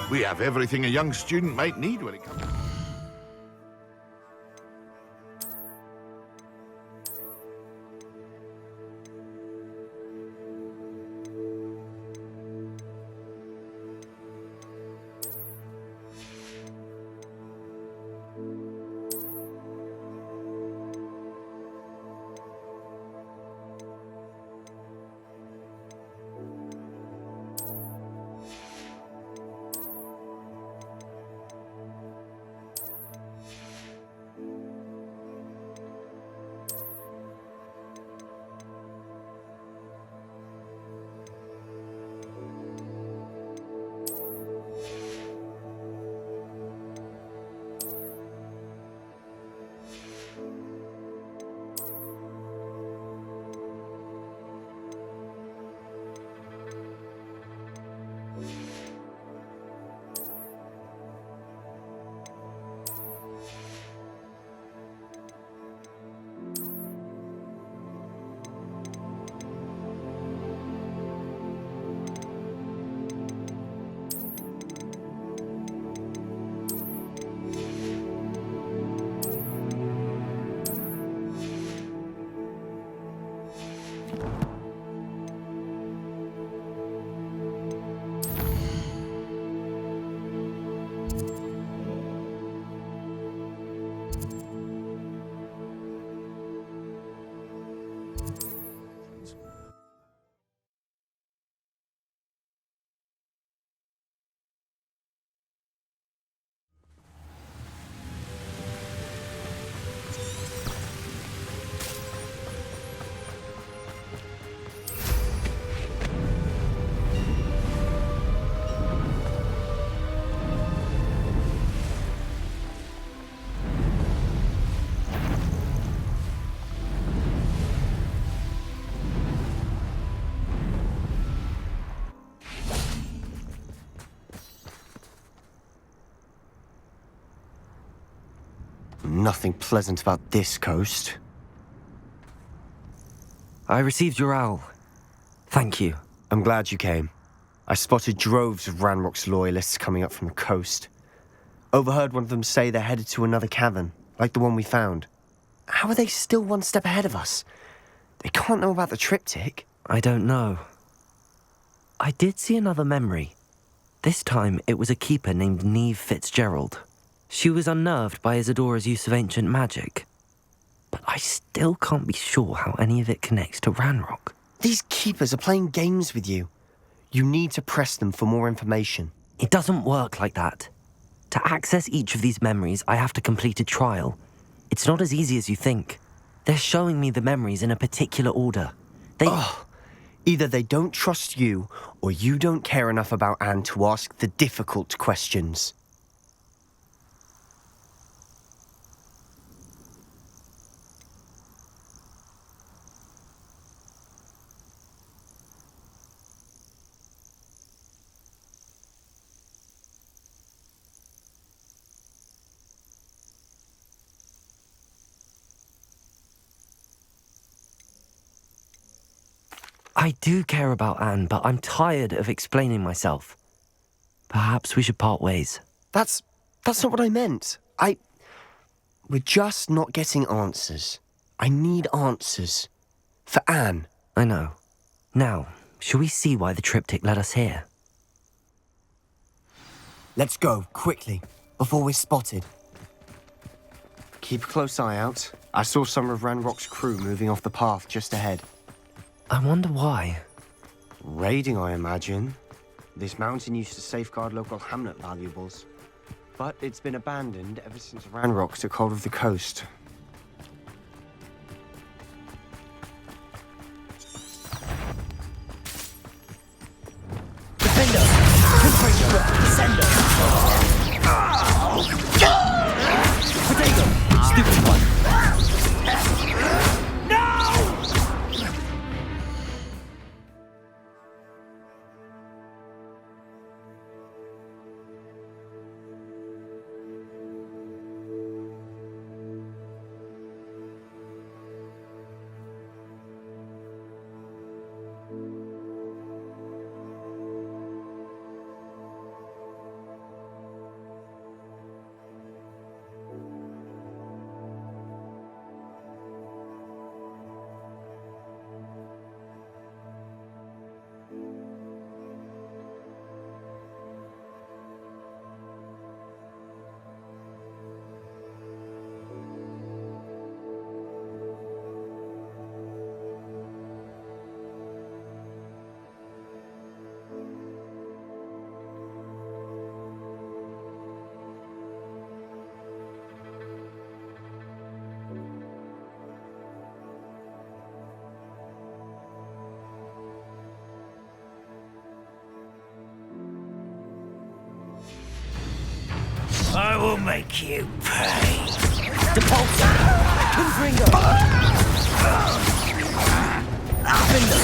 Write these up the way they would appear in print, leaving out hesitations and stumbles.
We have everything a young student might need when it comes. Nothing pleasant about this coast. I received your owl. Thank you. I'm glad you came. I spotted droves of Ranrock's loyalists coming up from the coast. Overheard one of them say they're headed to another cavern, like the one we found. How are they still one step ahead of us? They can't know about the triptych. I don't know. I did see another memory. This time it was a keeper named Neve Fitzgerald. She was unnerved by Isadora's use of ancient magic. But I still can't be sure how any of it connects to Ranrock. These keepers are playing games with you. You need to press them for more information. It doesn't work like that. To access each of these memories, I have to complete a trial. It's not as easy as you think. They're showing me the memories in a particular order. Either they don't trust you, or you don't care enough about Anne to ask the difficult questions. I do care about Anne, but I'm tired of explaining myself. Perhaps we should part ways. That's not what I meant. We're just not getting answers. I need answers. For Anne. I know. Now, shall we see why the triptych led us here? Let's go, quickly, before we're spotted. Keep a close eye out. I saw some of Ranrock's crew moving off the path just ahead. I wonder why. Raiding, I imagine. This mountain used to safeguard local hamlet valuables. But it's been abandoned ever since Ranrock took hold of the coast. Defender! Sender! Potato! Stupid one! I will make you pay. Depulso! Confringo! Gryffindor!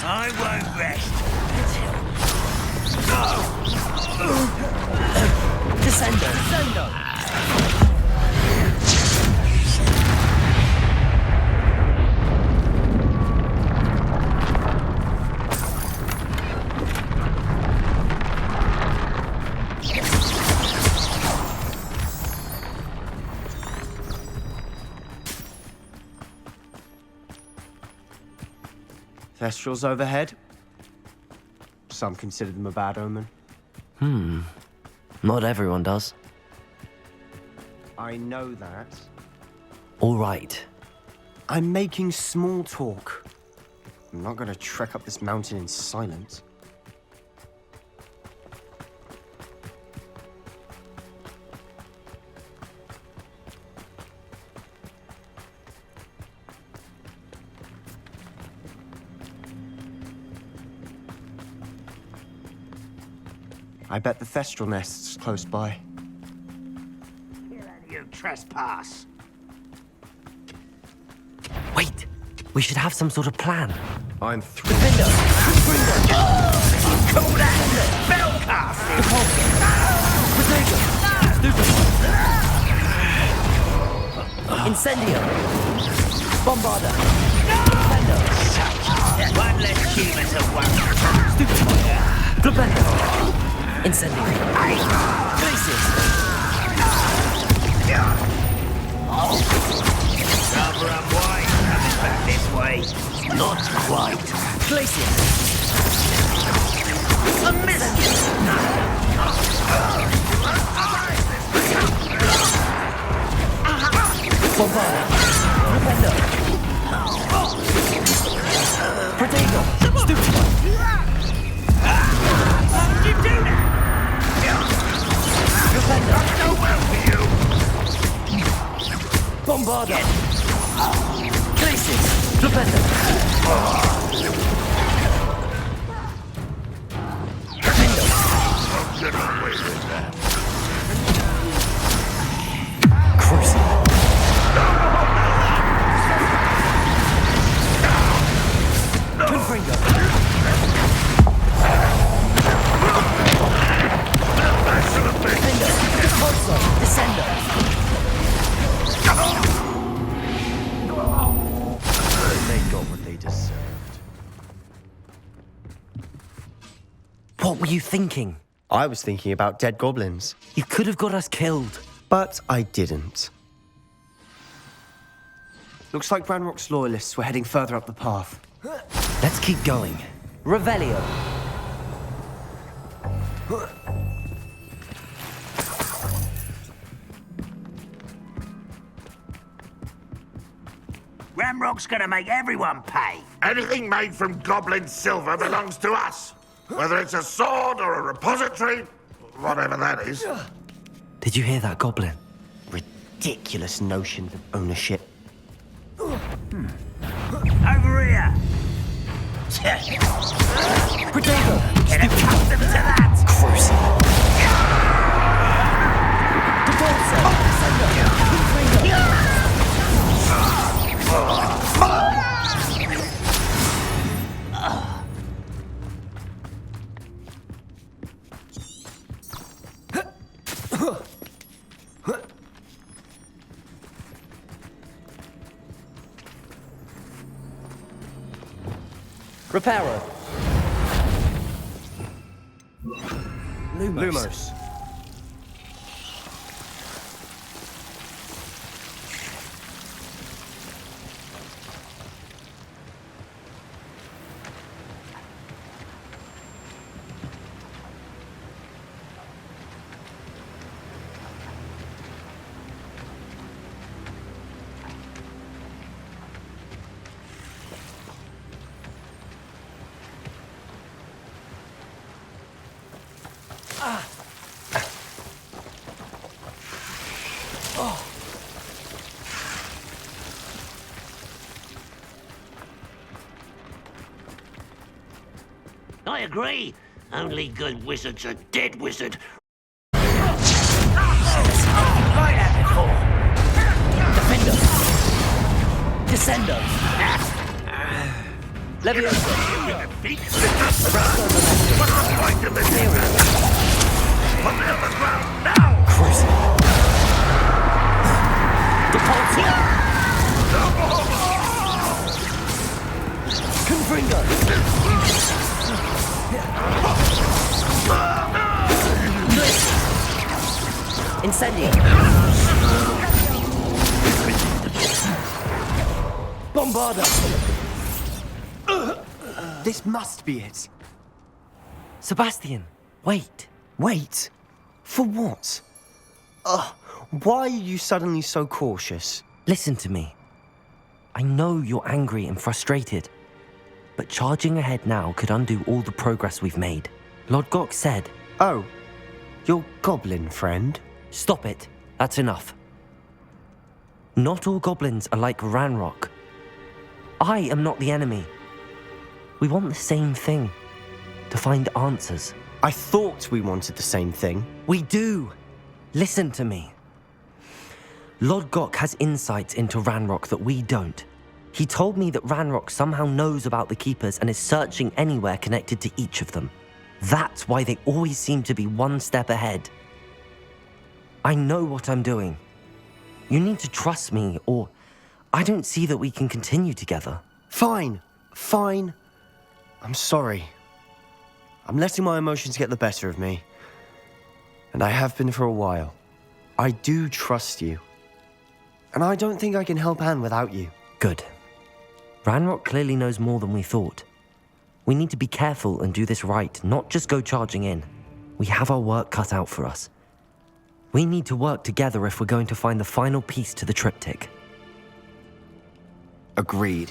I won't rest until... Descendo! Thestrals overhead. Some consider them a bad omen. Not everyone does. I know that. All right. I'm making small talk. I'm not going to trek up this mountain in silence. I bet the Thestral nest's close by. You trespass. Wait! We should have some sort of plan. I'm through. Gryffindor! Call that spellcasting! Incendio! Bombarda! One less human to worry. Flipendo! Incendio! Glacius! Rather unwise coming back this way. Not quite. Glacius! A miss! Bombarda! Flipendo! Protego! Stupid! Did you do that? Flipendo! So well for you. Bombarda! Glacius! Flipendo! Get away with that. Cruising! Confringo! Flipendo! Depulso! Descendo! They got what they deserved. What were you thinking? I was thinking about dead goblins, You could have got us killed. but I didn't. Looks like Ranrock's loyalists were heading further up the path. Let's keep going. Revelio! Ramrock's gonna make everyone pay. Anything made from goblin silver belongs to us. Whether it's a sword or a repository, whatever that is. Did you hear that, Goblin? Ridiculous notions of ownership. Over here. Protego! Get accustomed to that. Cruising! Depulso! Confringo! Reparo! Lumos. I agree. Only good wizards are dead wizard. Descendo! Leviosa! What's the point of this? Put me on the ground now! Cruising! Depulso! Confringo! Incendio! Bombarda! This must be it. Sebastian, wait. Wait. For what? Why are you suddenly so cautious? Listen to me. I know you're angry and frustrated, but charging ahead now could undo all the progress we've made. Lord Gok said... Oh, your goblin friend? Stop it. That's enough. Not all goblins are like Ranrock. I am not the enemy. We want the same thing. To find answers. I thought we wanted the same thing. We do. Listen to me. Lord Gok has insights into Ranrock that we don't. He told me that Ranrock somehow knows about the Keepers and is searching anywhere connected to each of them. That's why they always seem to be one step ahead. I know what I'm doing. You need to trust me, or I don't see that we can continue together. Fine. I'm sorry. I'm letting my emotions get the better of me. And I have been for a while. I do trust you. And I don't think I can help Anne without you. Good. Ranrock clearly knows more than we thought. We need to be careful and do this right, not just go charging in. We have our work cut out for us. We need to work together if we're going to find the final piece to the triptych. Agreed.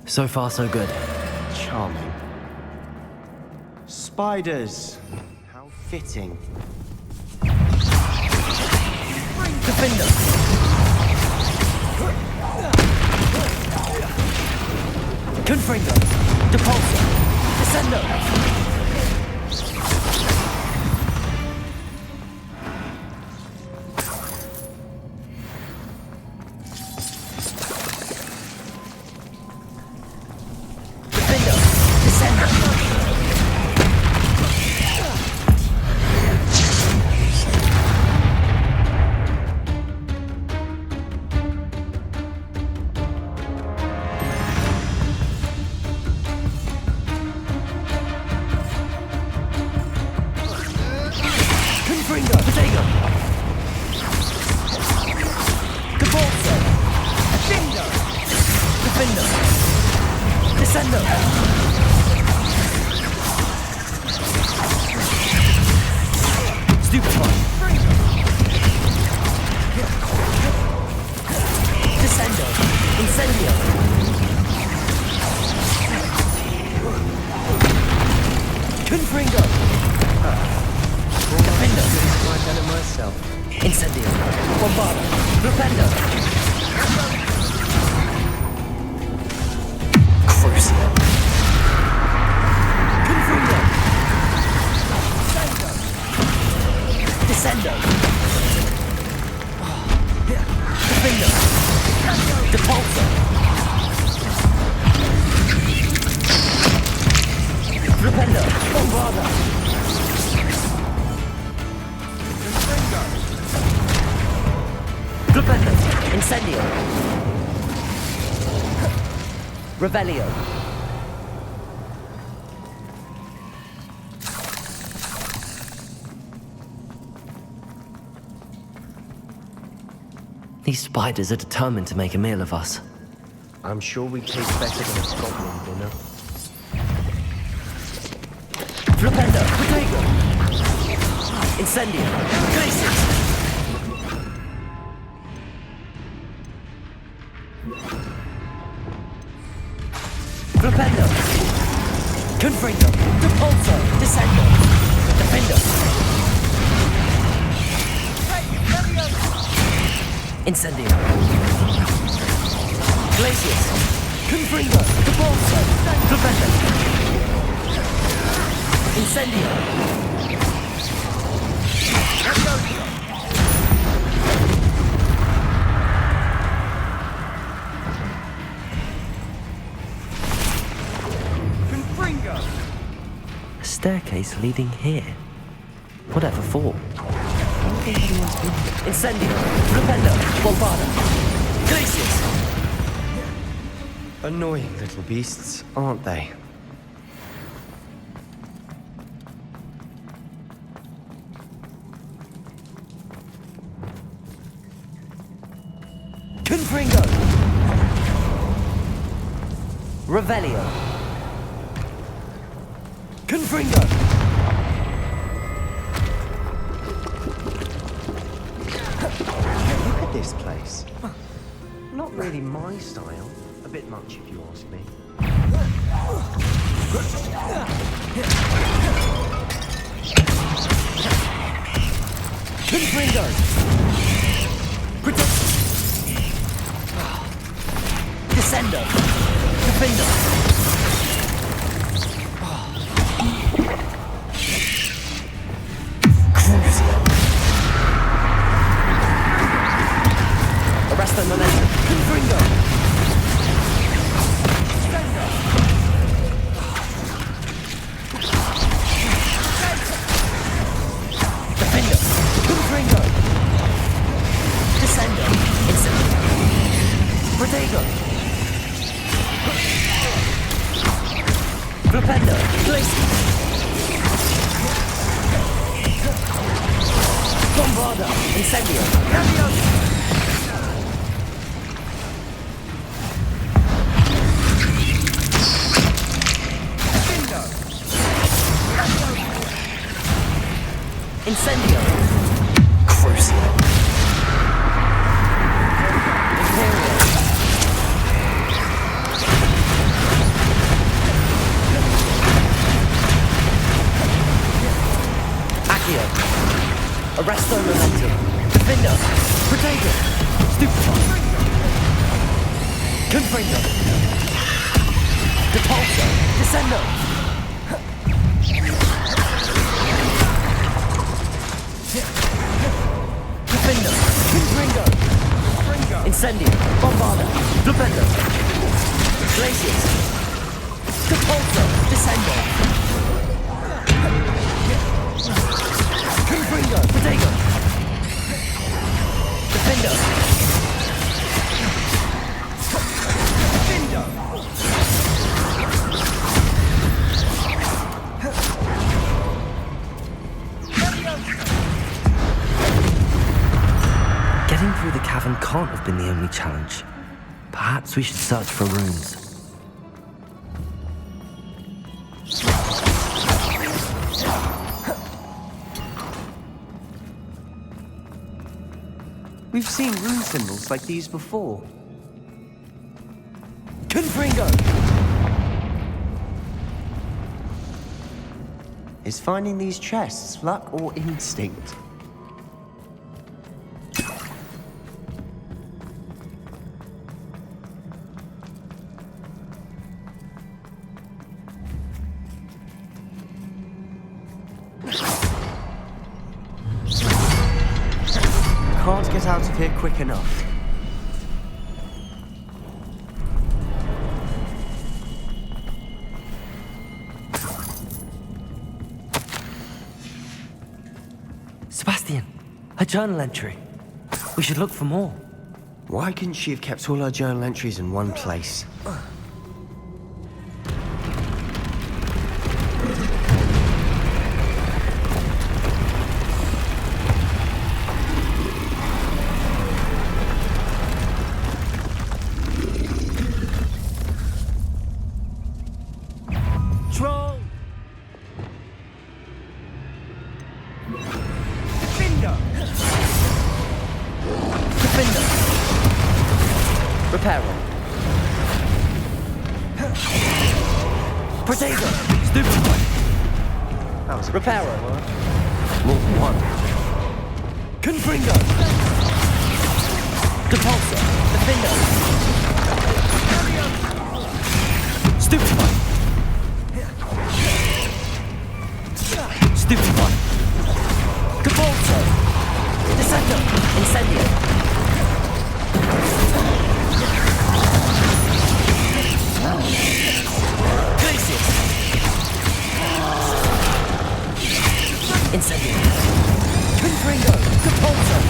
So far, so good. Charming. Spiders. How fitting. Defender! Confringo! Depulso! Descendo! Revelio. These spiders are determined to make a meal of us. I'm sure we taste better than a goblin dinner. Flipendo, Protego! Incendio! Glacius! Flipendo! Confringo! Depulso! Descendo! Defendo! Incendio. Glacius. Confringo. Cabalso. Defender. Incendio. Confringo. A staircase leading here. Whatever for? Incendio. Rependo. Bombarda. Glacius. Annoying little beasts, aren't they? Confringo. Revelio. Confringo. Look at this place. Not really my style. A bit much, if you ask me. Confringo. Protect. Descendo. Defendo. Crucio. Arresto momentum. Confringo. Defendo. Confringo. Descendo. Instant. Protego. Flipendo. Glacius. Bombarda. Incendio. Leviosa. Incendio. Crucio. Imperial. Accio. Arresto momentum. Defendo. Protego. Stupefy. Confringo. Depulso. Descendo. Defendo. Confringo. Incendio. Bombarda. Defendo. Glacius. Depulso. Descendo. Confringo. Protego. Defendo. Getting through the cavern can't have been the only challenge. Perhaps we should search for runes. We've seen rune symbols like these before. Confringo! Is finding these chests luck or instinct? Can't get out of here quick enough. Sebastian, a journal entry. We should look for more. Why couldn't she have kept all her journal entries in one place? Troll! Defender! Reparo! Protego! Stupefy! That was a Reparo! More than one. Confringo! Depulsor! Defender! Stupefy! Stupefy! Depulsor! Descendo! Incendio! Glacius! Incendio! Confringo! Depulsor!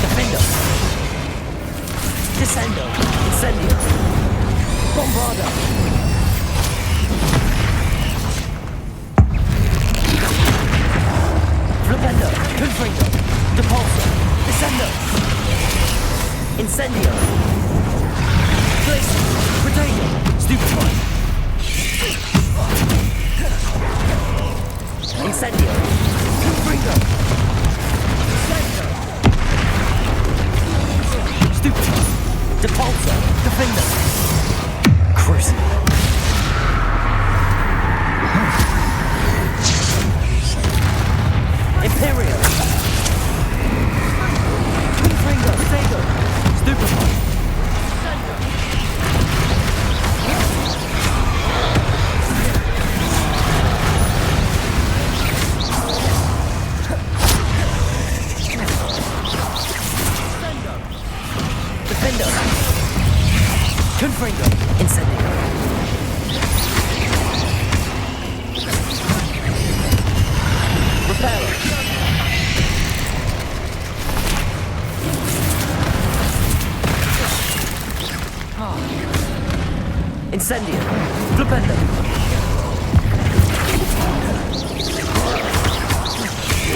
Defendo! Descendo! Incendio! Bombarda! Flipendo! Confringo! Depulsor! Descendo! Incendio! Glacier! Protego! Stupefy! Incendio! Confringo! Stupefy! Depulsor! Defender! Crucible! Imperial! Confringo! Protego! Stupefy! Defender! Confringo! Incendio! Reparo! Incendio! Flipendo!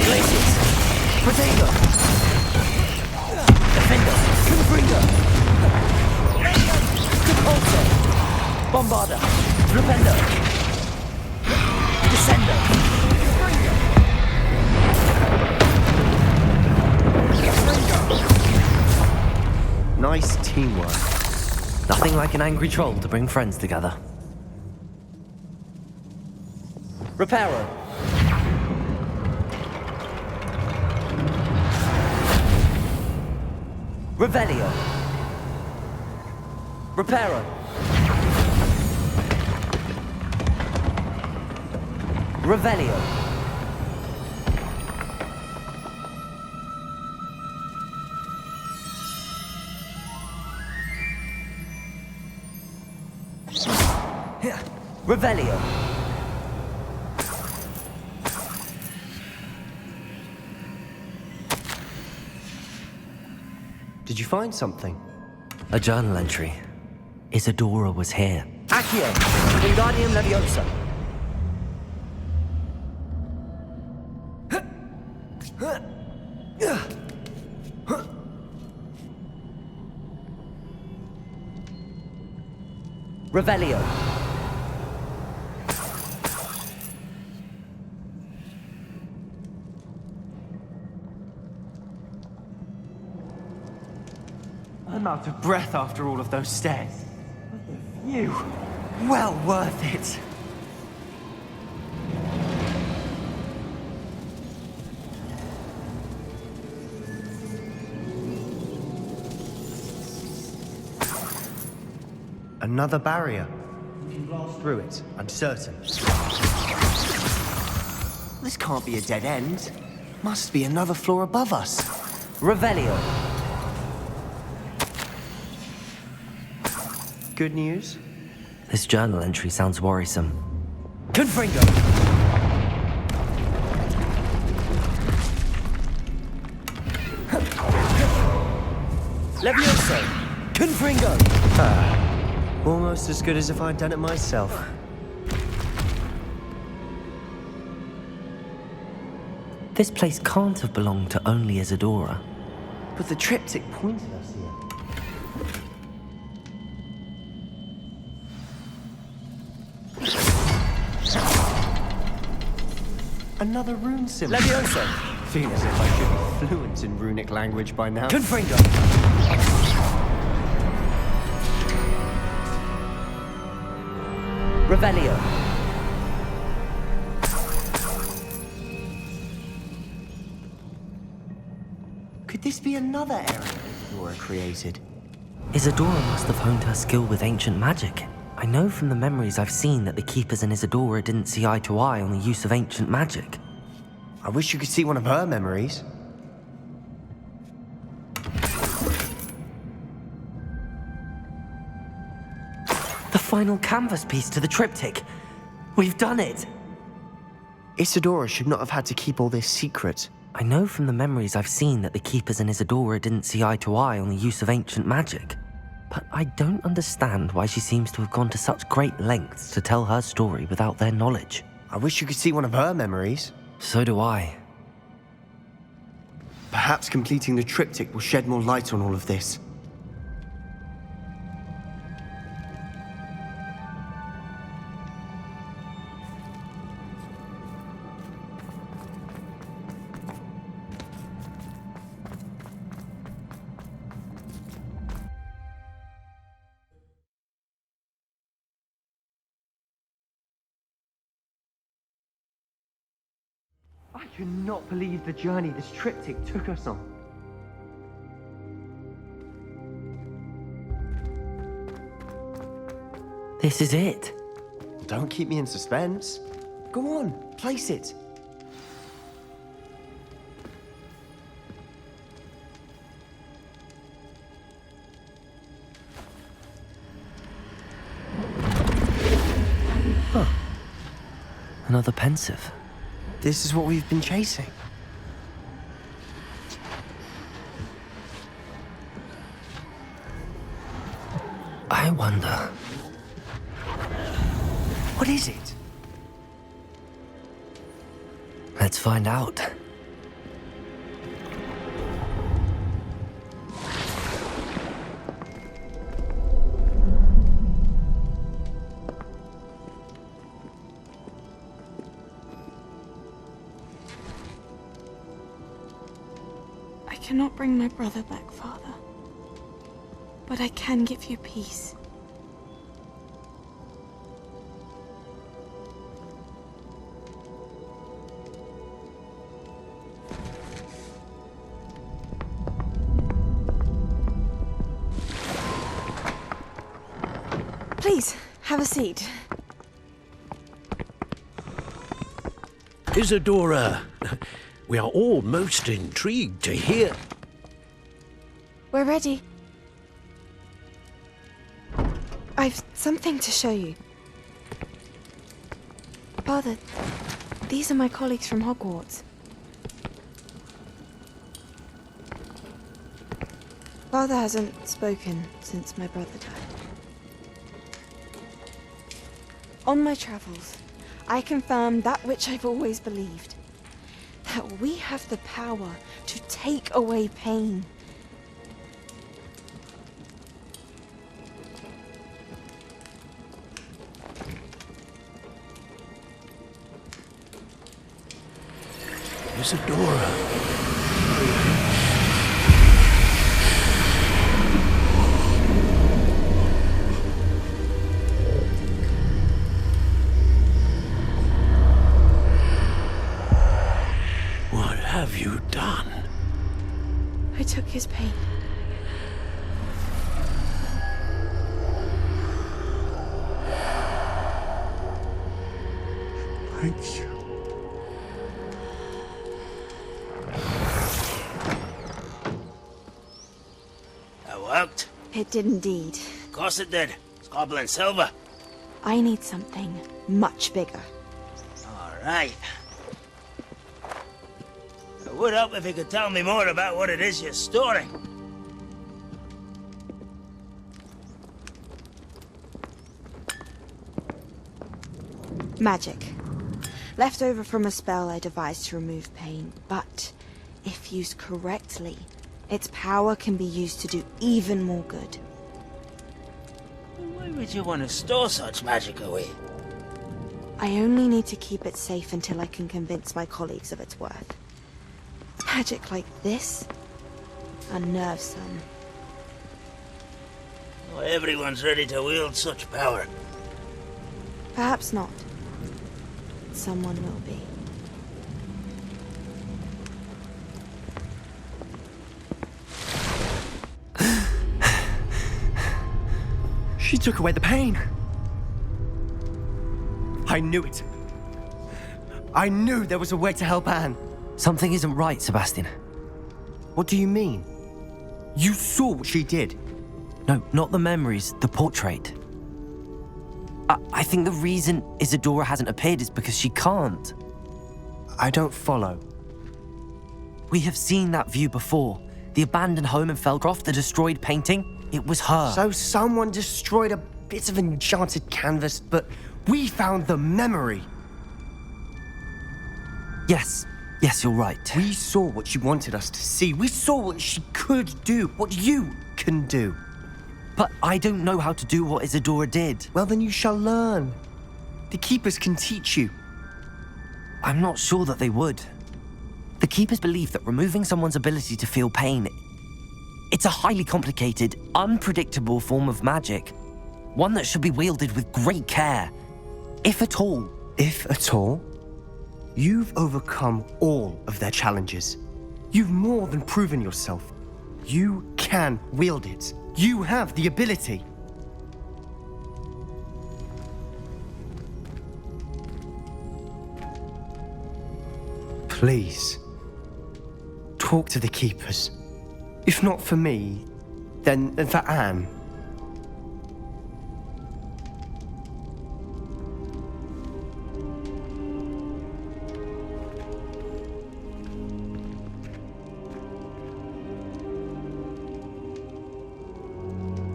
Glacius! Protego! Defender! Confringo! Depulsor! Bombarda! Flipendo! Descendo! Nice teamwork. Nothing like an angry troll to bring friends together. Reparo! Revelio! Reparo! Revelio! Revelio! Did you find something? A journal entry. Isadora was here. Accio! Wingardium Leviosa! Revelio! I'm out of breath after all of those stairs. You, well worth it. Another barrier. We can blast through it, I'm certain. This can't be a dead end. Must be another floor above us. Revelio! Good news? This journal entry sounds worrisome. Confringo! Levioso! Confringo! Almost as good as if I'd done it myself. This place can't have belonged to only Isadora. But the triptych pointed us here. Another rune symbol. Levioso! Feel as if I should be fluent in runic language by now. Confringo! Revelio! Could this be another area Isadora created? Isadora must have honed her skill with ancient magic. I know from the memories I've seen that the Keepers and Isadora didn't see eye to eye on the use of ancient magic. I wish you could see one of her memories. The final canvas piece to the triptych. We've done it! Isadora should not have had to keep all this secret. I know from the memories I've seen that the Keepers and Isadora didn't see eye to eye on the use of ancient magic. But I don't understand why she seems to have gone to such great lengths to tell her story without their knowledge. I wish you could see one of her memories. So do I. Perhaps completing the triptych will shed more light on all of this. I cannot believe the journey this triptych took us on. This is it. Don't keep me in suspense. Go on, place it. Huh. Another pensive. This is what we've been chasing. I wonder. What is it? Let's find out. I cannot bring my brother back, Father. But I can give you peace. Please, have a seat. Isadora, we are all most intrigued to hear. We're ready. I've something to show you. Father, these are my colleagues from Hogwarts. Father hasn't spoken since my brother died. On my travels, I confirmed that which I've always believed. That we have the power to take away pain. Isadora. What have you done? I took his pain. Thank you. That worked. It did indeed. Of course it did. It's goblin silver. I need something much bigger. All right. It would help if you could tell me more about what it is you're storing. Magic. Left over from a spell I devised to remove pain, but if used correctly, its power can be used to do even more good. Why would you want to store such magic away? I only need to keep it safe until I can convince my colleagues of its worth. Magic like this unnerves some. Not everyone's ready to wield such power. Perhaps not. Someone will be. She took away the pain. I knew it. I knew there was a way to help Anne. Something isn't right, Sebastian. What do you mean? You saw what she did. No, not the memories, the portrait. I think the reason Isadora hasn't appeared is because she can't. I don't follow. We have seen that view before. The abandoned home in Felcroft, the destroyed painting. It was her. So someone destroyed a bit of enchanted canvas, but we found the memory. Yes, you're right. We saw what she wanted us to see. We saw what she could do, what you can do. But I don't know how to do what Isadora did. Well, then you shall learn. The Keepers can teach you. I'm not sure that they would. The Keepers believe that removing someone's ability to feel pain, it's a highly complicated, unpredictable form of magic. One that should be wielded with great care, if at all. If at all? You've overcome all of their challenges. You've more than proven yourself. You can wield it. You have the ability. Please, talk to the Keepers. If not for me, then for Anne.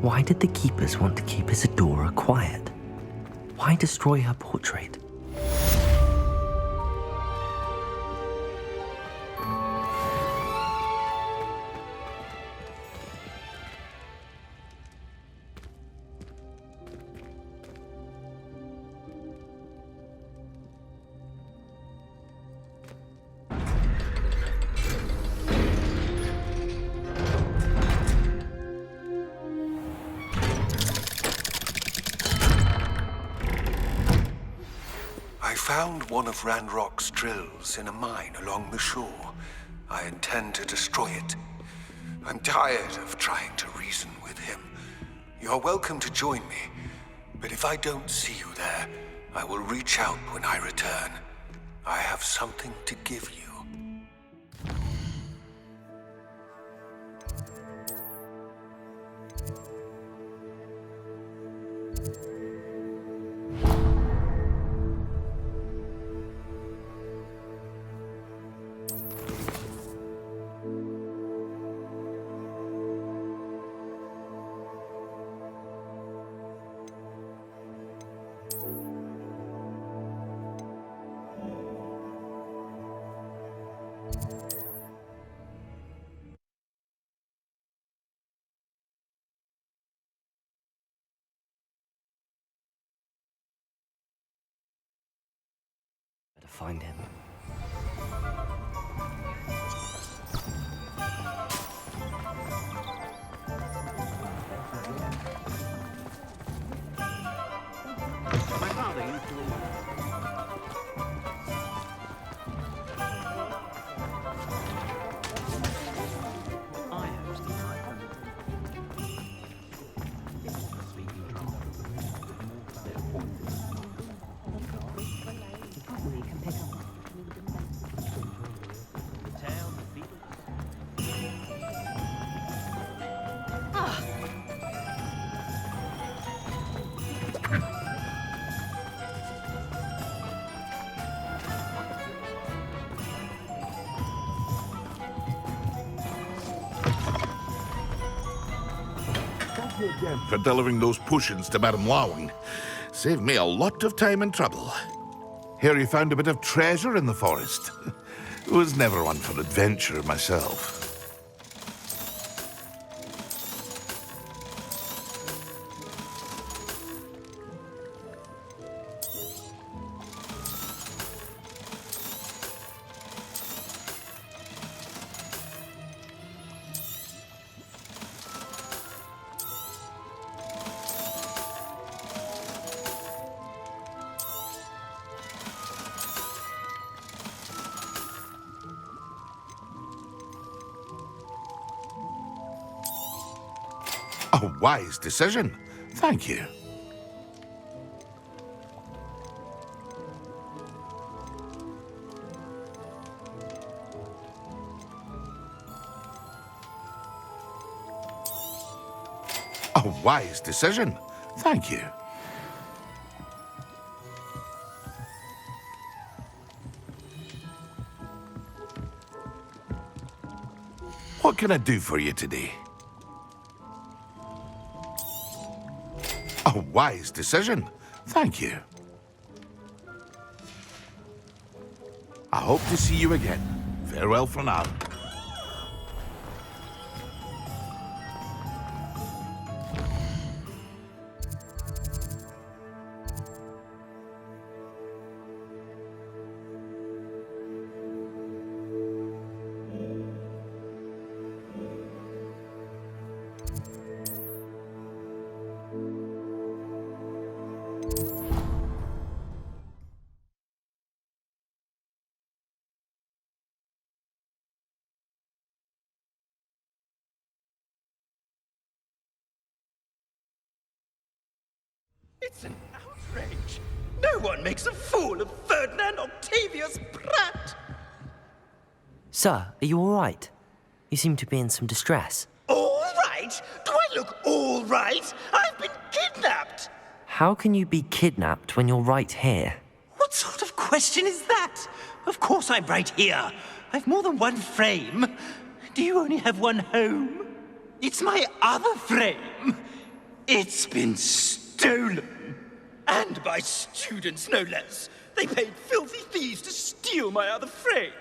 Why did the Keepers want to keep Isadora quiet? Why destroy her portrait? I found one of Ranrock's drills in a mine along the shore. I intend to destroy it. I'm tired of trying to reason with him. You're welcome to join me, but if I don't see you there, I will reach out when I return. I have something to give you. Better find him. For delivering those potions to Baron Lawing. Saved me a lot of time and trouble. Here you found a bit of treasure in the forest. Was never one for adventure myself. A wise decision. Thank you. A wise decision. Thank you. What can I do for you today? A wise decision. Thank you. I hope to see you again. Farewell for now. It's an outrage. No one makes a fool of Ferdinand Octavius Pratt. Sir, are you all right? You seem to be in some distress. All right? Do I look all right? I've been kidnapped. How can you be kidnapped when you're right here? What sort of question is that? Of course I'm right here. I've more than one frame. Do you only have one home? It's my other frame. It's been stolen. And by students, no less. They paid filthy thieves to steal my other frame.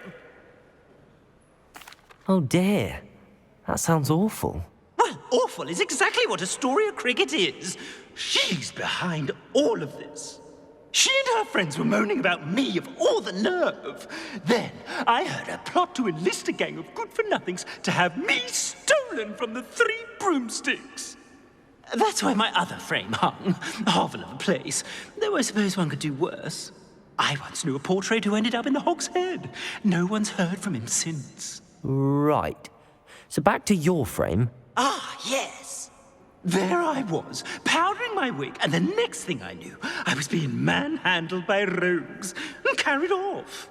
Oh dear. That sounds awful. Well, awful is exactly what Astoria Cricket is. She's behind all of this. She and her friends were moaning about me of all the nerve. Then I heard her plot to enlist a gang of good-for-nothings to have me stolen from the Three Broomsticks. That's why my other frame hung. A hovel of a place. Though I suppose one could do worse. I once knew a portrait who ended up in the Hog's Head. No one's heard from him since. Right. So back to your frame. Ah, yes. There I was, powdering my wig, and the next thing I knew, I was being manhandled by rogues and carried off.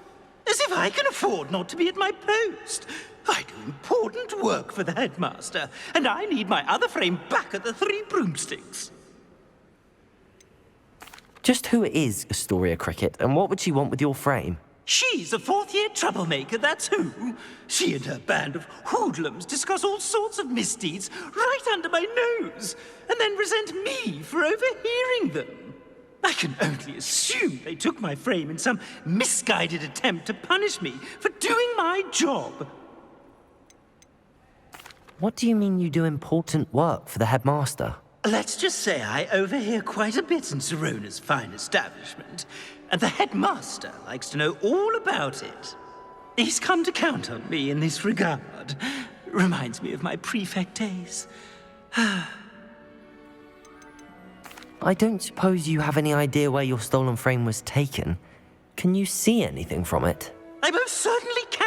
As if I can afford not to be at my post. I do important work for the headmaster, and I need my other frame back at the Three Broomsticks. Just who is Astoria Cricket, and what would she want with your frame? She's a fourth-year troublemaker, that's who. She and her band of hoodlums discuss all sorts of misdeeds right under my nose, and then resent me for overhearing them. I can only assume they took my frame in some misguided attempt to punish me for doing my job. What do you mean you do important work for the headmaster? Let's just say I overhear quite a bit in Serona's fine establishment, and the headmaster likes to know all about it. He's come to count on me in this regard. Reminds me of my prefect days. I don't suppose you have any idea where your stolen frame was taken. Can you see anything from it? I most certainly can.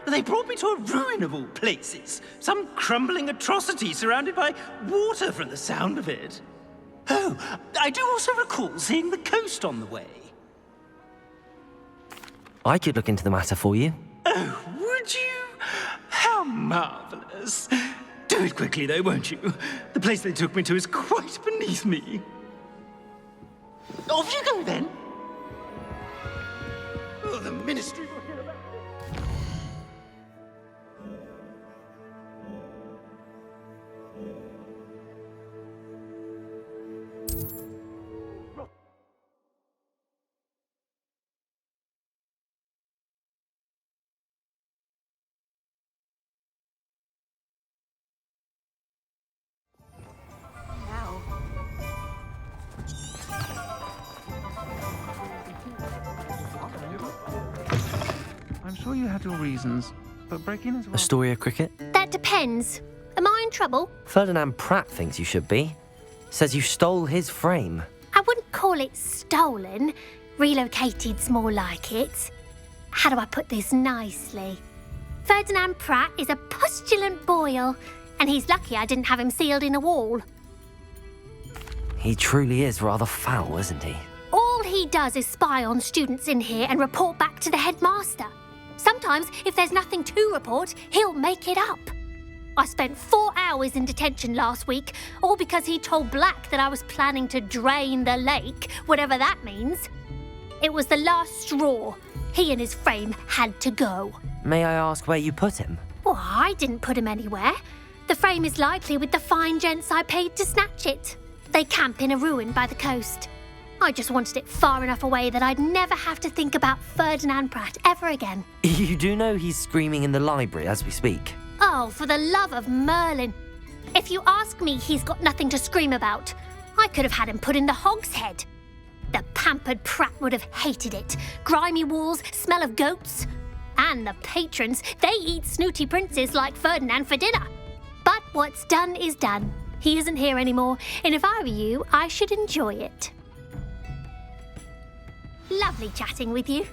They brought me to a ruin of all places. Some crumbling atrocity surrounded by water from the sound of it. Oh, I do also recall seeing the coast on the way. I could look into the matter for you. Oh, would you? How marvelous. Do it quickly, though, won't you? The place they took me to is quite beneath me. Off you go, then. Oh, the ministry will hear about this. I'm sure you had your reasons, but breaking is... Astoria Cricket? That depends. Am I in trouble? Ferdinand Pratt thinks you should be. Says you stole his frame. I wouldn't call it stolen. Relocated's more like it. How do I put this nicely? Ferdinand Pratt is a postulant boil, and he's lucky I didn't have him sealed in a wall. He truly is rather foul, isn't he? All he does is spy on students in here and report back to the headmaster. Sometimes, if there's nothing to report, he'll make it up. I spent 4 hours in detention last week, all because he told Black that I was planning to drain the lake, whatever that means. It was the last straw. He and his frame had to go. May I ask where you put him? Well, I didn't put him anywhere. The frame is likely with the fine gents I paid to snatch it. They camp in a ruin by the coast. I just wanted it far enough away that I'd never have to think about Ferdinand Pratt ever again. You do know he's screaming in the library as we speak. Oh, for the love of Merlin. If you ask me, he's got nothing to scream about. I could have had him put in the hogshead. The pampered Pratt would have hated it. Grimy walls, smell of goats. And the patrons, they eat snooty princes like Ferdinand for dinner. But what's done is done. He isn't here anymore, and if I were you, I should enjoy it. Lovely chatting with you.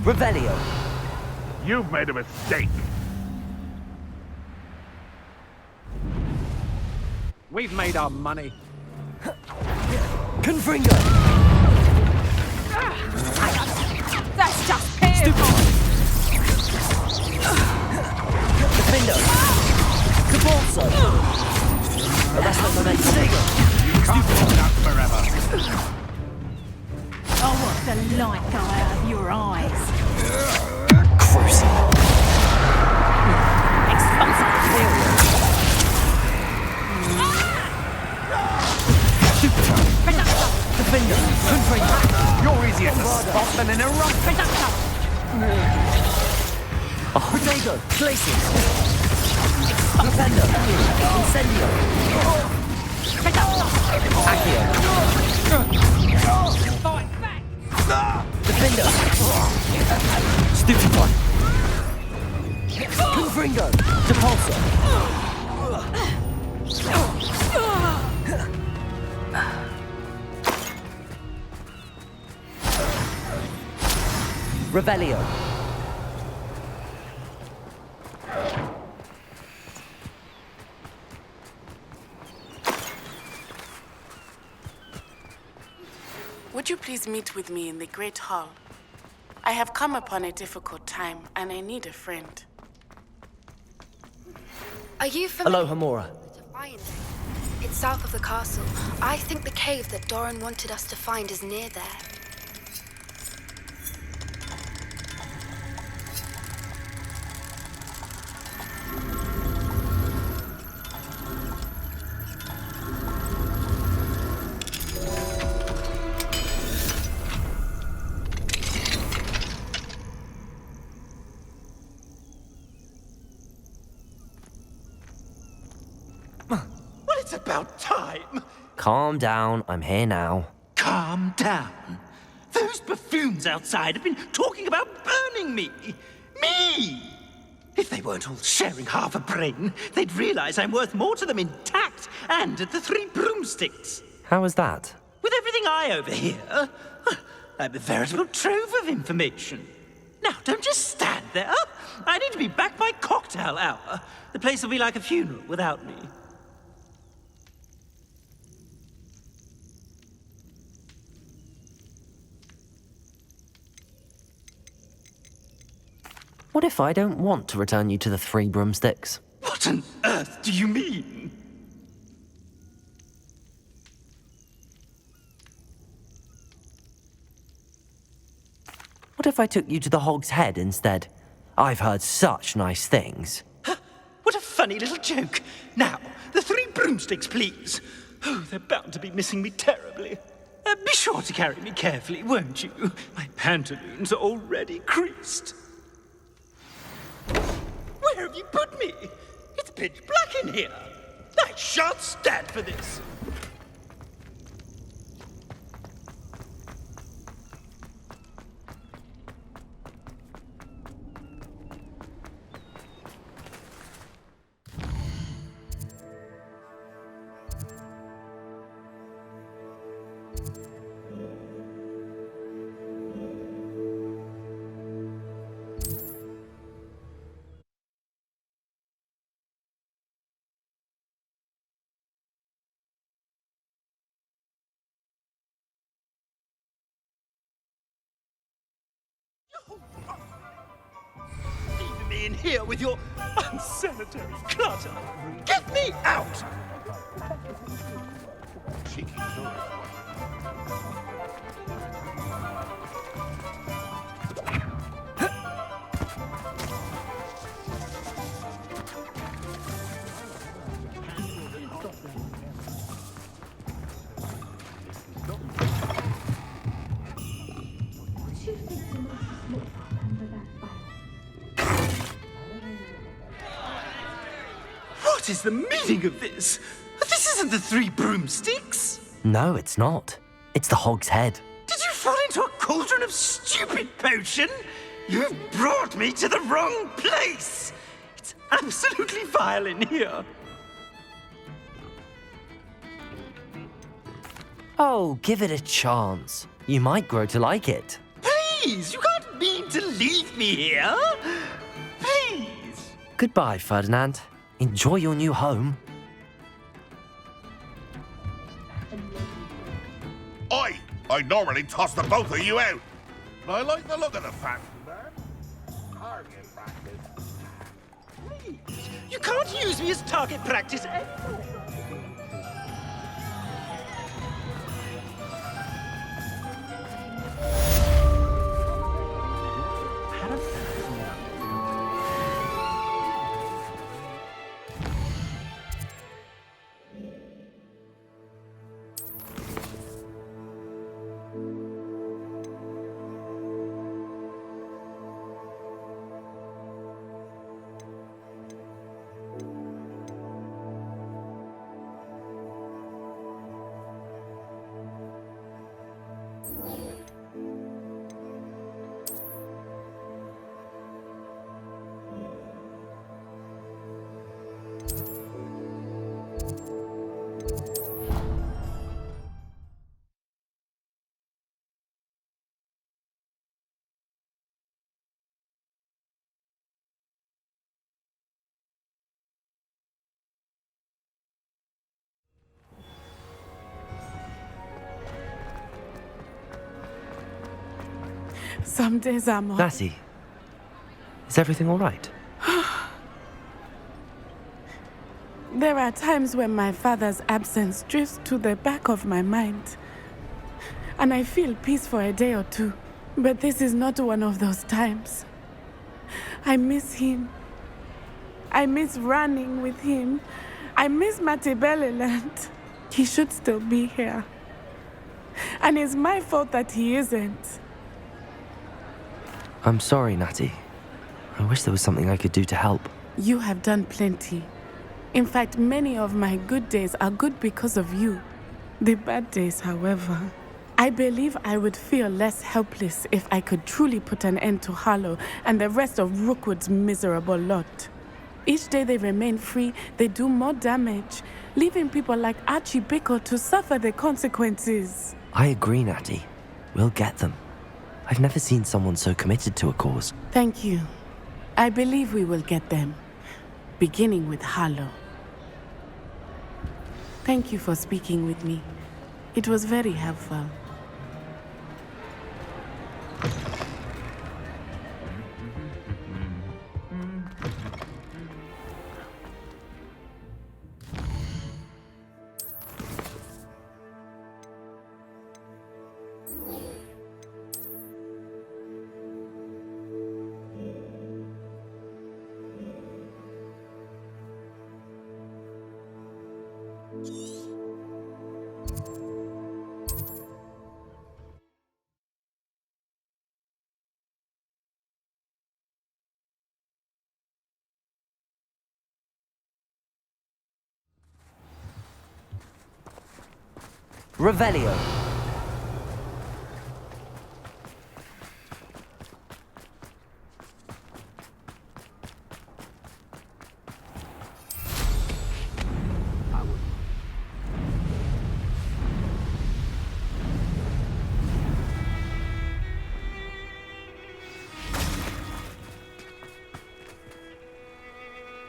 Revelio. You've made a mistake. We've made our money. Confringo. That's just pitiful. Gryffindor. Cabalso. Arrest momentum. You can't hold up forever. I want the light go out of your eyes. Crucible. Explosive material. Defender. Confringo. You're easier to spot than an eruption. Protego. Glacius. Defender. Incendio. Accio. Fight back. Defender. Stupefy. Confringo. Depulso. Revelio. Would you please meet with me in the Great Hall? I have come upon a difficult time, and I need a friend. Are you familiar? Aloha Mora. It's south of the castle. I think the cave that Doran wanted us to find is near there. Well, it's about time. Calm down, I'm here now. Calm down. Those buffoons outside have been talking about burning me. Me! If they weren't all sharing half a brain, they'd realize I'm worth more to them intact and at the Three Broomsticks. How was that? With everything I overhear, I'm a veritable trove of information. Now, don't just stand there. I need to be back by cocktail hour. The place will be like a funeral without me. What if I don't want to return you to the Three Broomsticks? What on earth do you mean? What if I took you to the Hog's Head instead? I've heard such nice things. What a funny little joke. Now, the Three Broomsticks, please. Oh, they're bound to be missing me terribly. Be sure to carry me carefully, won't you? My pantaloons are already creased. Where have you put me? It's pitch black in here. I shan't stand for this. Leave me in here with your unsanitary clutter. Get me out! Cheeky What is the meaning of this? This isn't the Three Broomsticks. No, it's not. It's the Hog's Head. Did you fall into a cauldron of stupid potion? You've brought me to the wrong place. It's absolutely vile in here. Oh, give it a chance. You might grow to like it. Please, you can't mean to leave me here. Please. Goodbye, Ferdinand. Enjoy your new home. I'd normally toss the both of you out. But I like the look of the family, man. Target practice. Please, you can't use me as target practice anymore. Some days I'm on. Natty, is everything all right? There are times when my father's absence drifts to the back of my mind. And I feel peace for a day or two. But this is not one of those times. I miss him. I miss running with him. I miss Matibeleland. He should still be here. And it's my fault that he isn't. I'm sorry, Natty. I wish there was something I could do to help. You have done plenty. In fact, many of my good days are good because of you. The bad days, however. I believe I would feel less helpless if I could truly put an end to Harlow and the rest of Rookwood's miserable lot. Each day they remain free, they do more damage, leaving people like Archie Bickle to suffer the consequences. I agree, Natty. We'll get them. I've never seen someone so committed to a cause. Thank you. I believe we will get them, beginning with Harlow. Thank you for speaking with me. It was very helpful. Revelio.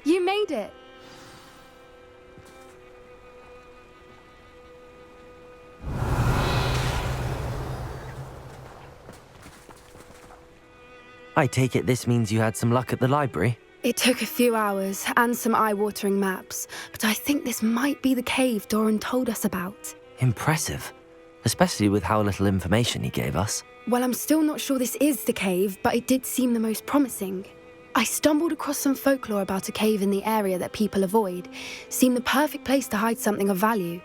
You made it. I take it this means you had some luck at the library? It took a few hours and some eye-watering maps, but I think this might be the cave Doran told us about. Impressive. Especially with how little information he gave us. Well, I'm still not sure this is the cave, but it did seem the most promising. I stumbled across some folklore about a cave in the area that people avoid. Seemed the perfect place to hide something of value.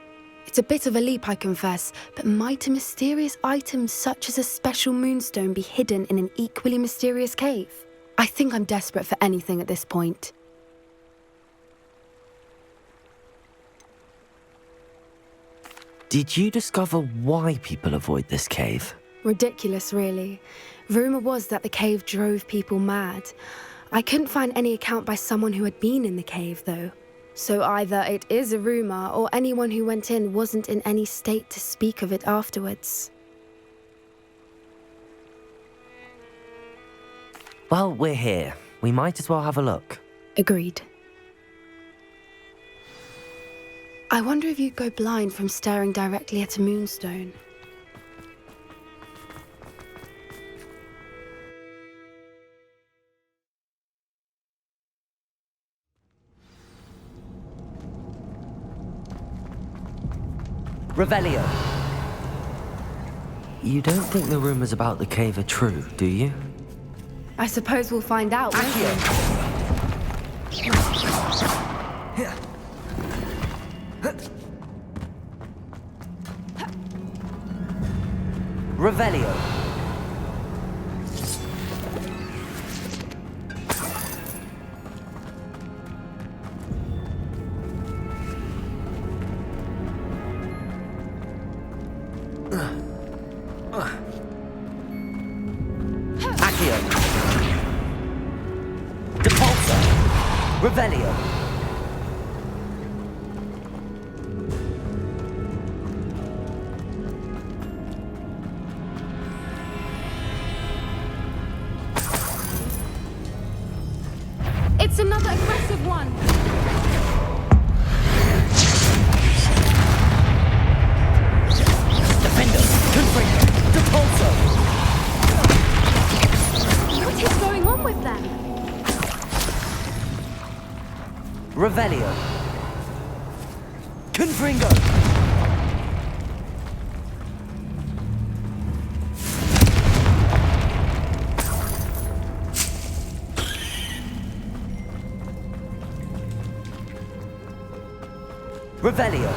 It's a bit of a leap, I confess, but might a mysterious item such as a special moonstone be hidden in an equally mysterious cave? I think I'm desperate for anything at this point. Did you discover why people avoid this cave? Ridiculous, really. Rumour was that the cave drove people mad. I couldn't find any account by someone who had been in the cave, though. So either it is a rumour, or anyone who went in wasn't in any state to speak of it afterwards. Well, we're here. We might as well have a look. Agreed. I wonder if you'd go blind from staring directly at a moonstone. Revelio. You don't think the rumours about the cave are true, do you? I suppose we'll find out, won't we? Revelio. Revelio. It's another aggressive one. Defender, Confringo, Depulso. What is going on with them? Revelio. Confringo. Revelio.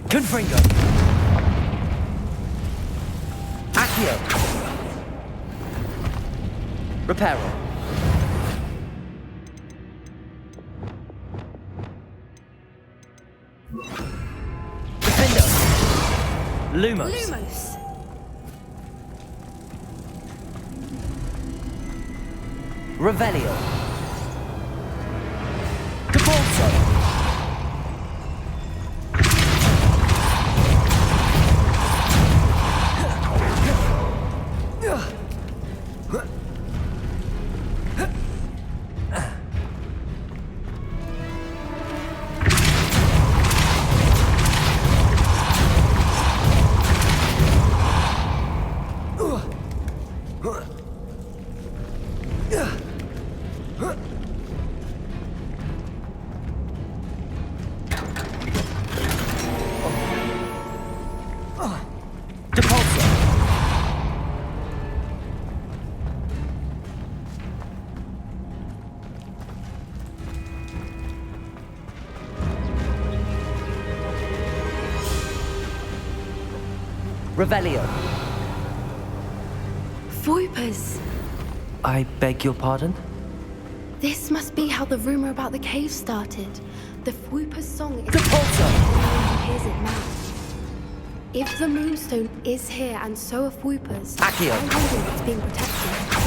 Confringo. Accio. Reparo. Defender. Lumos. Lumos. Revelio. Depulso. Revelio. Voipers. I beg your pardon? This must be how the rumor about the cave started. The Fwooper's song is... The Pulsar! Everyone hears it now. If the Moonstone is here and so are Fwoopers, Accio. I wonder if it's being protected.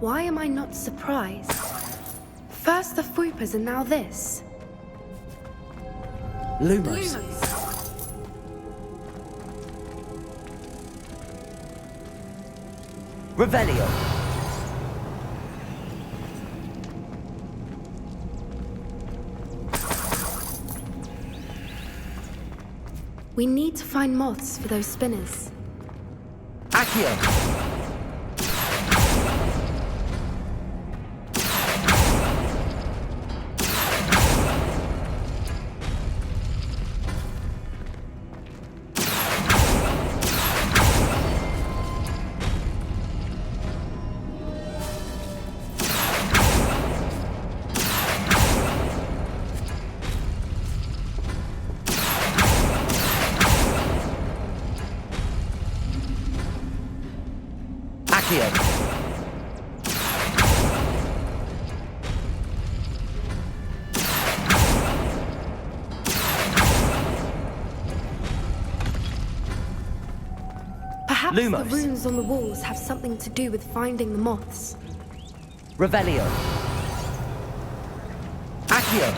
Why am I not surprised? First the Fwoopers and now this. Lumos. Revelio. We need to find moths for those spinners. Accio. Perhaps Lumos. the runes on the walls have something to do with finding the moths. Revelio. Accio.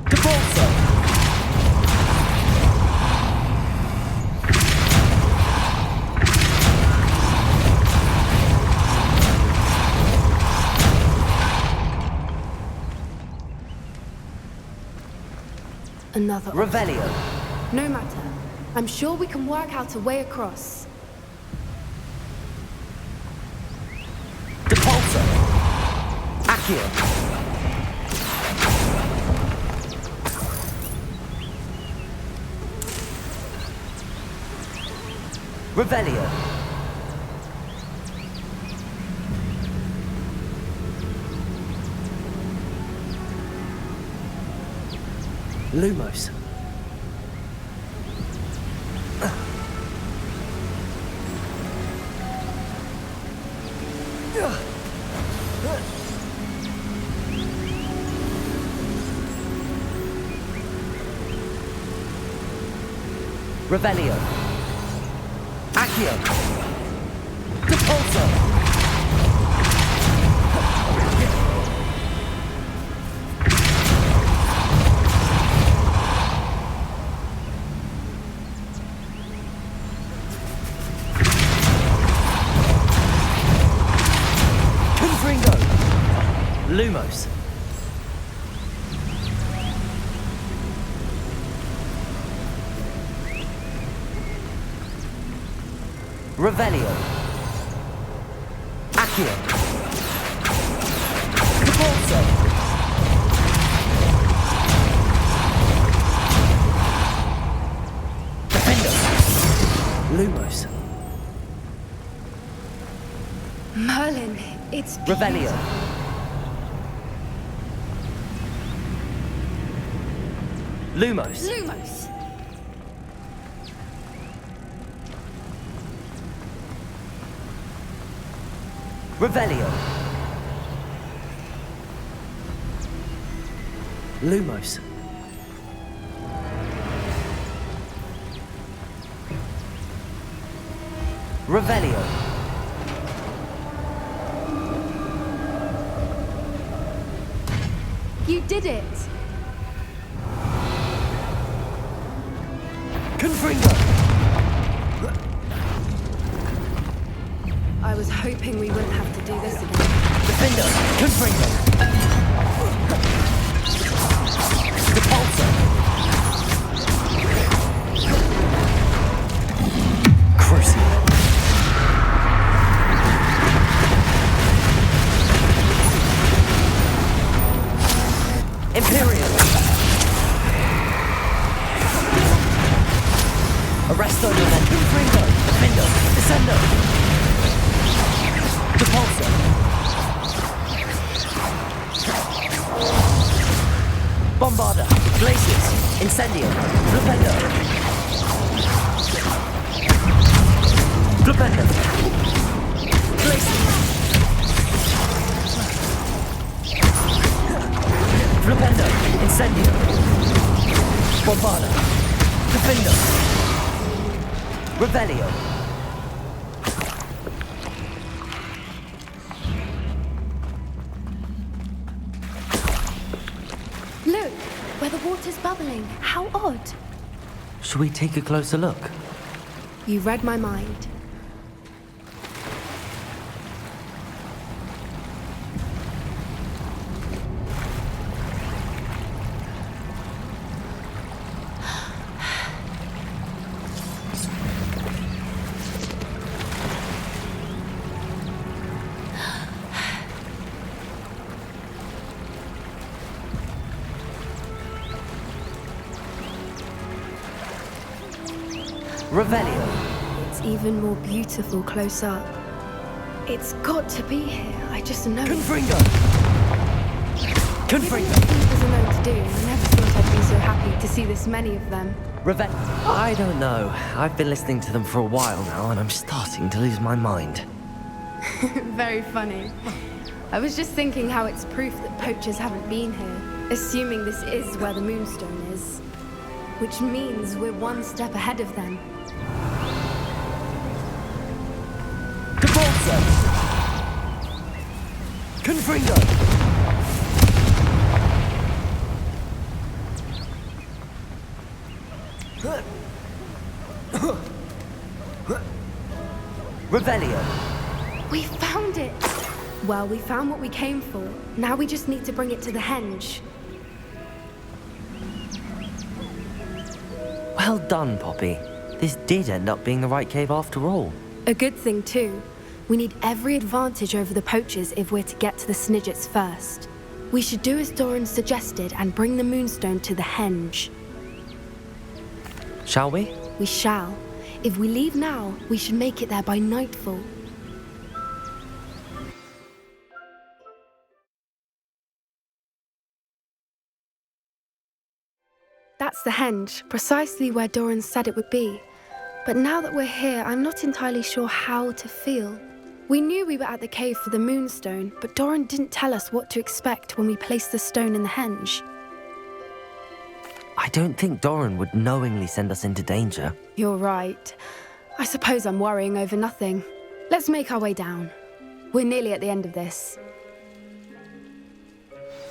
Devolso. Another Revelio. No matter. I'm sure we can work out a way across. Depulso. Accio. Revelio. Lumos. Revelio. Accio. Depulso. Confringo. Lumos. Revelio. Accio. Depulso. Defender. Lumos. Merlin, it's Revelio. Lumos. Lumos. Revelio. Lumos. Revelio. You did it! Confringo! I was hoping we wouldn't have to do this again. Gryffindor! Confringo! Repulsor! Crucible! Imperial! Arresto Momentum! Confringo! Defendo! Descendo! Repulsor! Bombarda! Glaciers! Incendio! Flipendo! Flipendo! Glaciers! Flipendo! Incendio! Bombarda! Defendo! Revelio! Look, where the water's bubbling. How odd. Should we take a closer look? You read my mind. Revelio! It's even more beautiful close up. It's got to be here. I just know. Confringo! Confringo! Keepers are known to do, I never thought I'd be so happy to see this many of them. Revelio! I don't know. I've been listening to them for a while now, and I'm starting to lose my mind. Very funny. I was just thinking how it's proof that poachers haven't been here, assuming this is where the Moonstone is. Which means we're one step ahead of them. Repulsor! Confringo! Revelio! We found it! Well, we found what we came for. Now we just need to bring it to the henge. Well done, Poppy. This did end up being the right cave after all. A good thing, too. We need every advantage over the poachers if we're to get to the Snidgets first. We should do as Doran suggested and bring the Moonstone to the henge. Shall we? We shall. If we leave now, we should make it there by nightfall. That's the henge, precisely where Doran said it would be. But now that we're here, I'm not entirely sure how to feel. We knew we were at the cave for the Moonstone, but Doran didn't tell us what to expect when we placed the stone in the henge. I don't think Doran would knowingly send us into danger. You're right. I suppose I'm worrying over nothing. Let's make our way down. We're nearly at the end of this.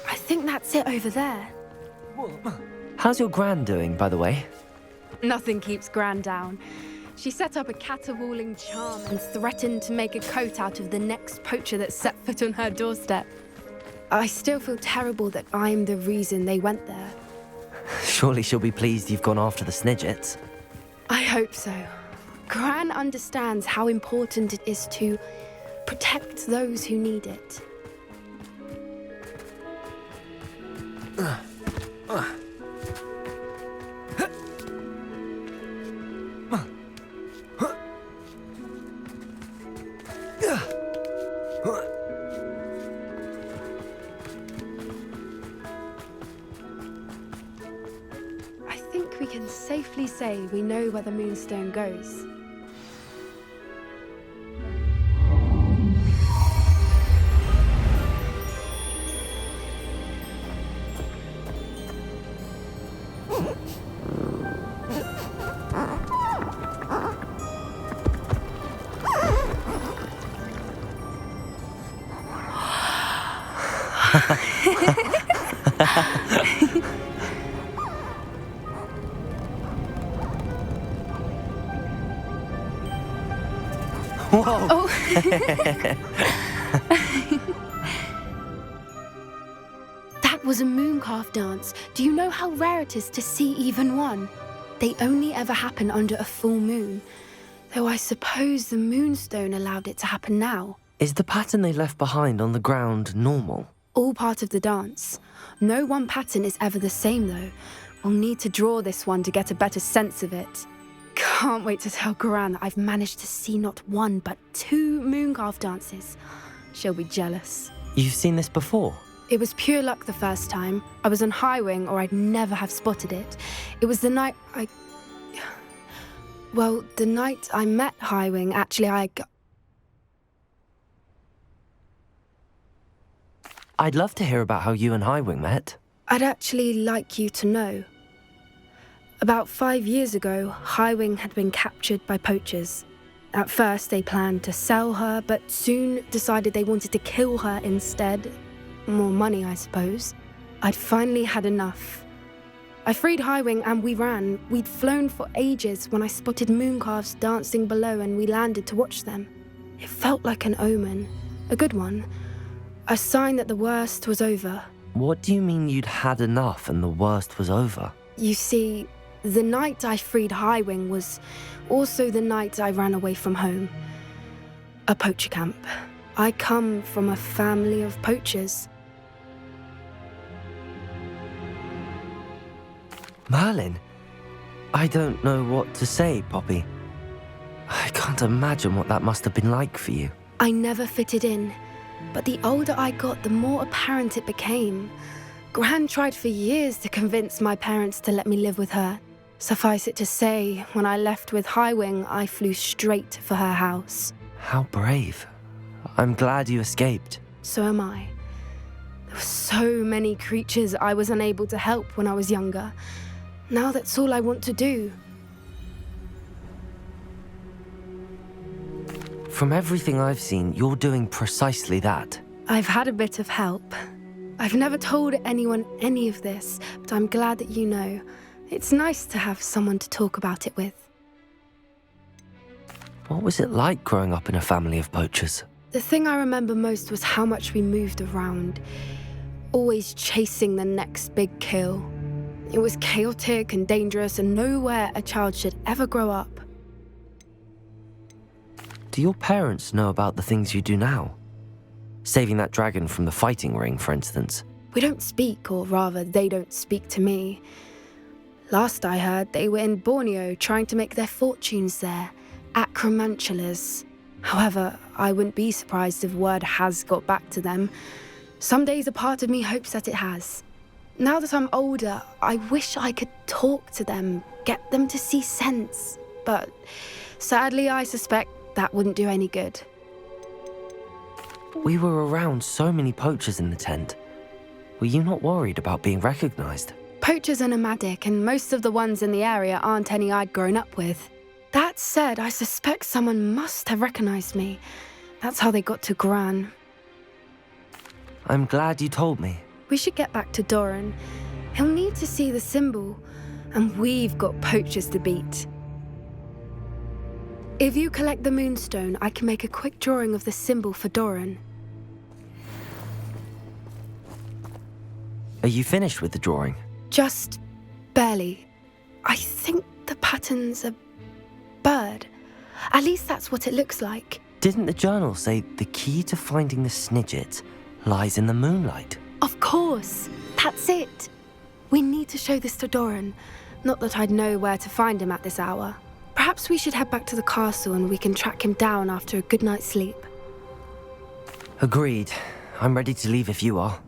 I think that's it over there. How's your Gran doing, by the way? Nothing keeps Gran down. She set up a caterwauling charm and threatened to make a coat out of the next poacher that set foot on her doorstep. I still feel terrible that I'm the reason they went there. Surely she'll be pleased you've gone after the Snidgets. I hope so. Gran understands how important it is to protect those who need it. I think we can safely say we know where the Moonstone goes. Whoa! Oh. That was a mooncalf dance. Do you know how rare it is to see even one? They only ever happen under a full moon. Though I suppose the moonstone allowed it to happen now. Is the pattern they left behind on the ground normal? All part of the dance. No one pattern is ever the same, though. We'll need to draw this one to get a better sense of it. Can't wait to tell Gran that I've managed to see not one, but 2 mooncalf dances. She'll be jealous. You've seen this before? It was pure luck the first time. I was on Highwing, or I'd never have spotted it. It was the night the night I met Highwing, actually, I'd love to hear about how you and Highwing met. I'd actually like you to know. About 5 years ago, Highwing had been captured by poachers. At first, they planned to sell her, but soon decided they wanted to kill her instead. More money, I suppose. I'd finally had enough. I freed Highwing and we ran. We'd flown for ages when I spotted mooncalves dancing below and we landed to watch them. It felt like an omen, a good one, a sign that the worst was over. What do you mean you'd had enough and the worst was over? You see, the night I freed Highwing was also the night I ran away from home. A poacher camp. I come from a family of poachers. Merlin? I don't know what to say, Poppy. I can't imagine what that must have been like for you. I never fitted in, but the older I got, the more apparent it became. Gran tried for years to convince my parents to let me live with her. Suffice it to say, when I left with Highwing, I flew straight for her house. How brave. I'm glad you escaped. So am I. There were so many creatures I was unable to help when I was younger. Now that's all I want to do. From everything I've seen, you're doing precisely that. I've had a bit of help. I've never told anyone any of this, but I'm glad that you know. It's nice to have someone to talk about it with. What was it like growing up in a family of poachers? The thing I remember most was how much we moved around, always chasing the next big kill. It was chaotic and dangerous and nowhere a child should ever grow up. Do your parents know about the things you do now? Saving that dragon from the fighting ring, for instance. We don't speak, or rather, they don't speak to me. Last I heard, they were in Borneo trying to make their fortunes there, acromantulas. However, I wouldn't be surprised if word has got back to them. Some days a part of me hopes that it has. Now that I'm older, I wish I could talk to them, get them to see sense. But sadly, I suspect that wouldn't do any good. We were around so many poachers in the tent. Were you not worried about being recognized? Poachers are nomadic, and most of the ones in the area aren't any I'd grown up with. That said, I suspect someone must have recognized me. That's how they got to Gran. I'm glad you told me. We should get back to Doran. He'll need to see the symbol, and we've got poachers to beat. If you collect the moonstone, I can make a quick drawing of the symbol for Doran. Are you finished with the drawing? Just barely. I think the pattern's a bird. At least that's what it looks like. Didn't the journal say the key to finding the Snidget lies in the moonlight? Of course. That's it. We need to show this to Doran. Not that I'd know where to find him at this hour. Perhaps we should head back to the castle and we can track him down after a good night's sleep. Agreed. I'm ready to leave if you are.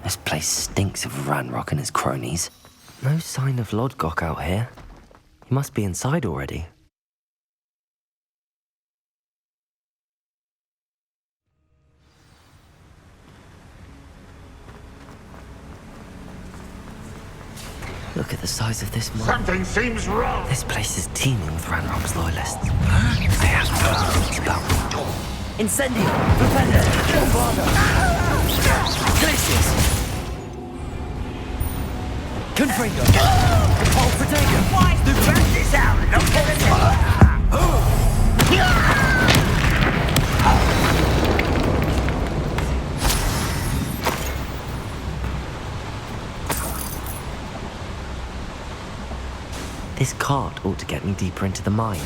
This place stinks of Ranrock and his cronies. No sign of Lodgok out here. He must be inside already. Look at the size of this mine. Something seems wrong. This place is teeming with Ranrock's loyalists. They have things about me. Incendio! Propender! Bombardо! Glacius! Confringo! Paul Protego! Why do you back this out? Don't get it. This cart ought to get me deeper into the mine.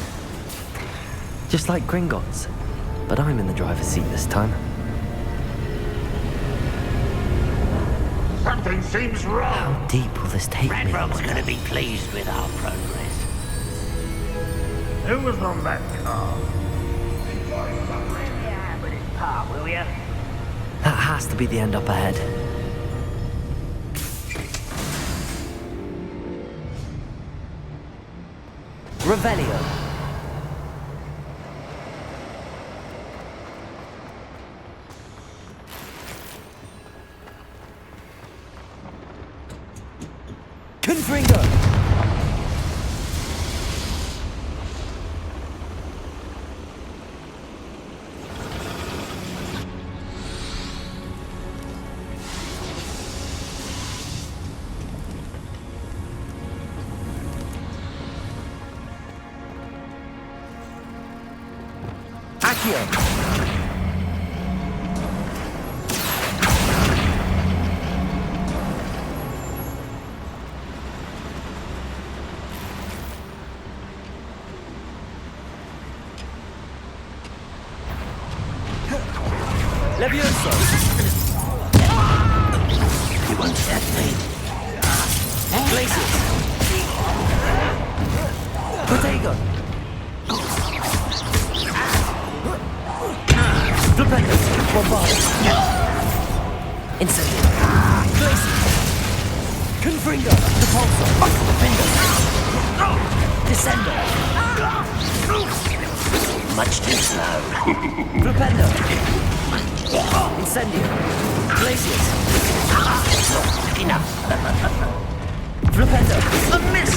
Just like Gringotts, but I'm in the driver's seat this time. Something seems wrong. How deep will this take me? Ranrock's gonna be pleased with our progress. Who was on that car? Yeah, but it's part, will ya? That has to be the end up ahead. Revelio. Confringo. Accio. Levioso. You won't set me. Glacius. Protego. Flipendus. Bombardus. Incendio. Glacius. Confringo. Depulso. Findus. Descendo. Much too slow. Flipendo. Incendio. Glacius. Not enough. Flipendo. A miss.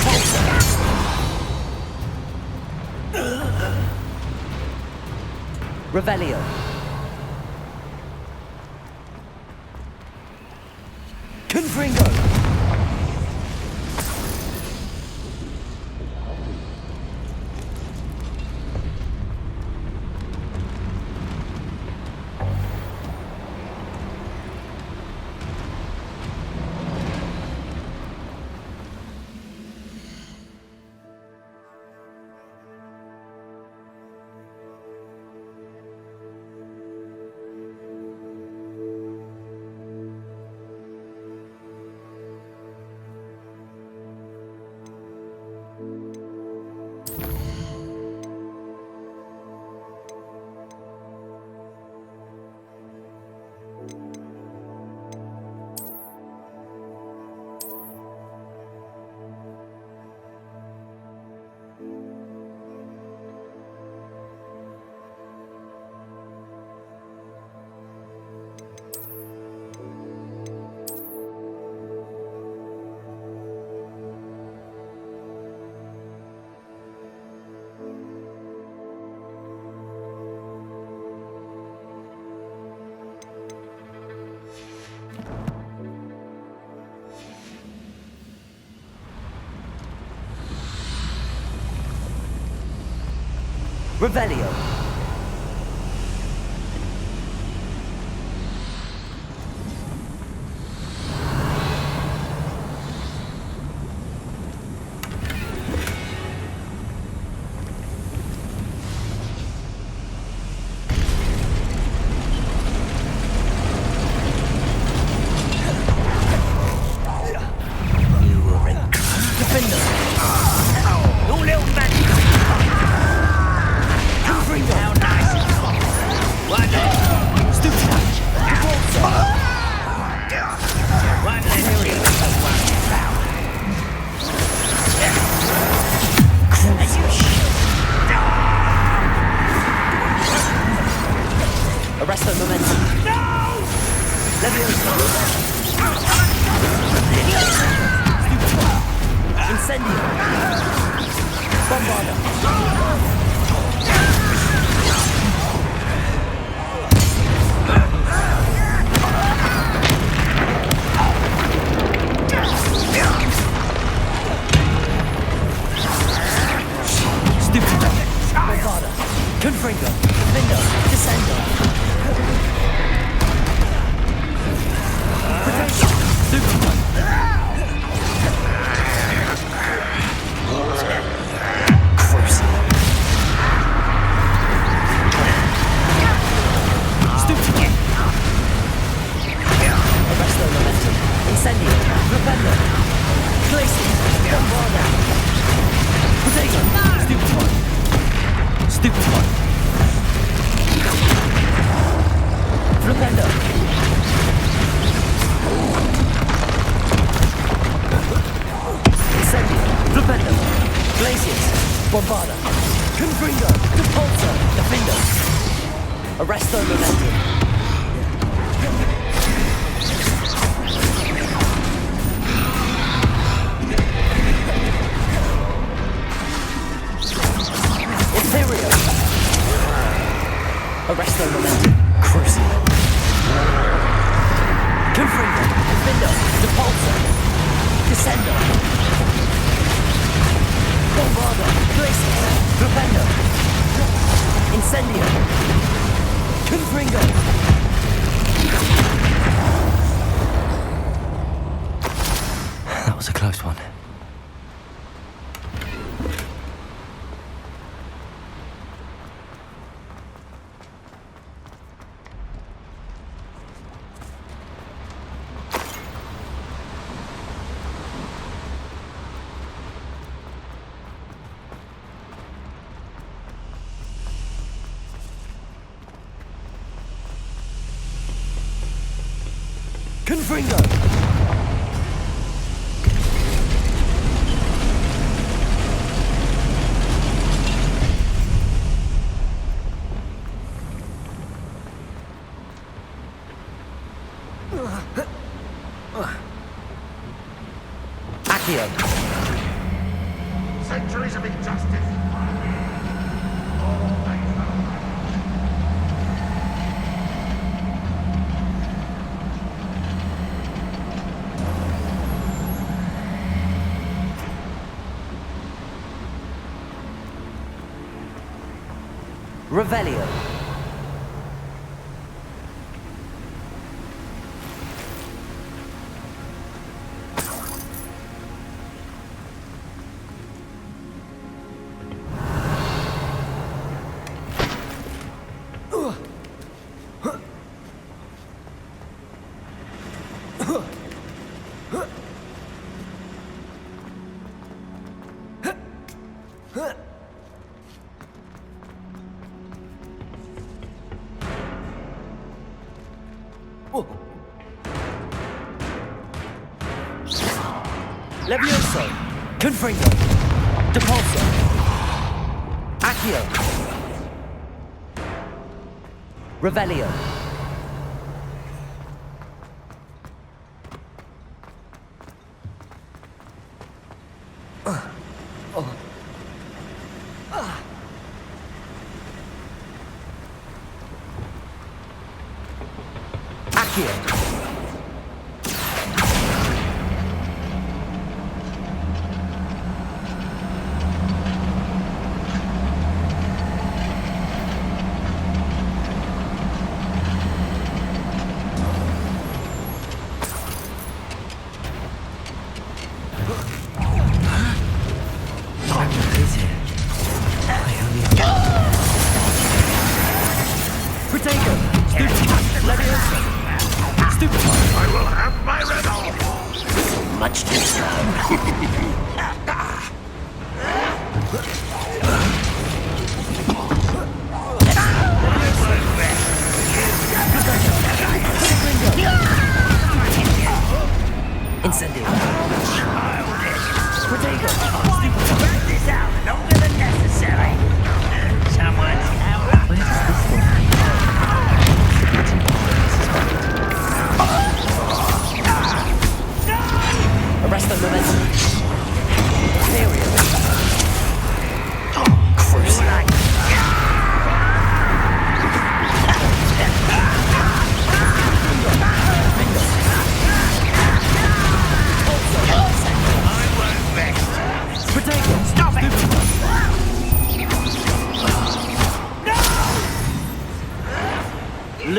Revelio. Confringo. Revelio. You were in. Defender. No little magic. Confringo. Arresto momentum. No! Leviosa. Incendio. Bombarda. Stupid. Bombarda. Confringo. Defendo. Descendo. Protection. Super. Arresto momentum. Incendio. Rependo. Glacier. Bombarda. Potato. Stupid one. Stupid one. Rependo. Incendio. Rependo. Glaciers. Bombarda. Confringo. Depulso. Defendo. Arresto momentum. Imperio. Arresto momentum. Cruising. Confringo. Defendo. Depulso. Descendo. Bombardo. Glacier. Rependo. Incendio. Confringo. That was a close one. Confringo! Accio! Centuries of injustice! Revelio. Levioso. Confringo. Depulso. Accio. Revelio. Accio. Much too strong. Incendio. Potato. Spread this out longer than necessary. Someone's out. Where does this thing?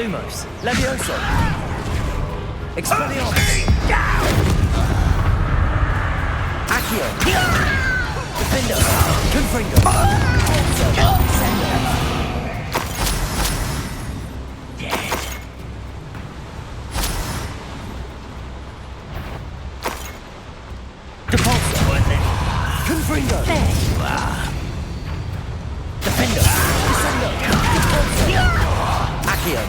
Lumos. Levioso. Expelliarmus. Accio. Defender. Confringo. Sender. Dead. Depulso. Confringo. There you are. Defender. Descendo. Depulso. Accio.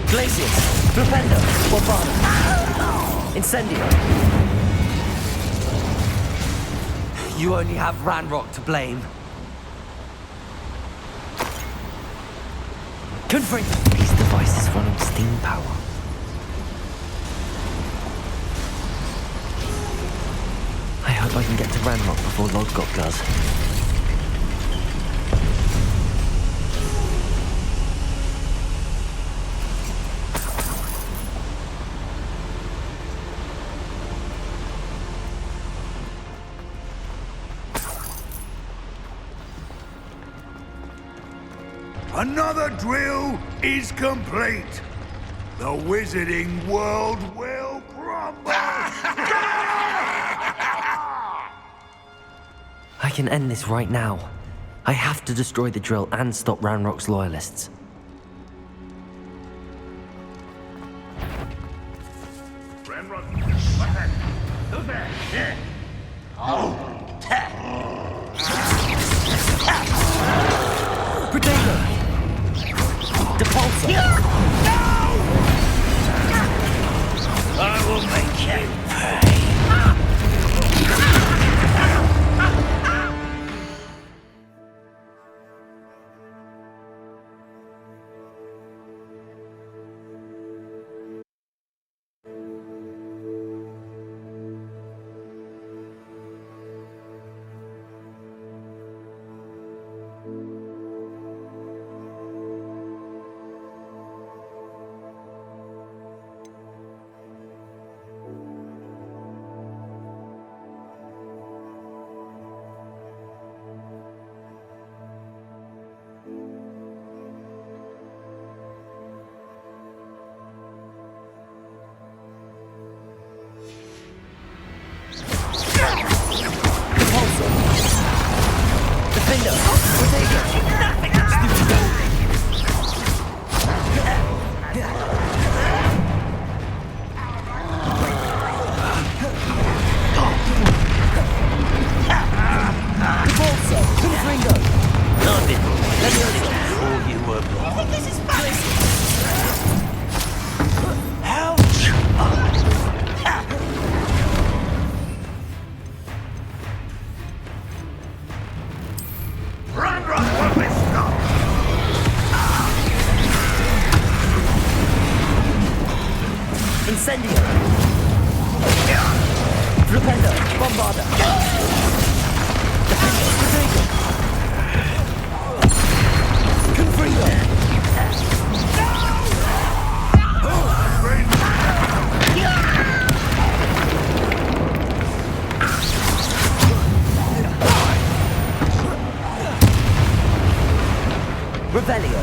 Glacius. Flipendo. Bombard. Incendio. You only have Ranrock to blame. Confirm. These devices run on steam power. I hope I can get to Ranrock before Lodgok does. Another drill is complete. The wizarding world will crumble. I can end this right now. I have to destroy the drill and stop Ranrock's loyalists. Ranrock, what? Who's that? Yeah. Protego! Depulso! No! I will make you pay. Defender! Protego! Depulso! Confringo! Nothing. Let me only go before you were born. I think this is funny. Ouch! Ranrock will be stopped. Incendio! Flipendo! Bombarda! Defender! Protego! Confringo! Revelio!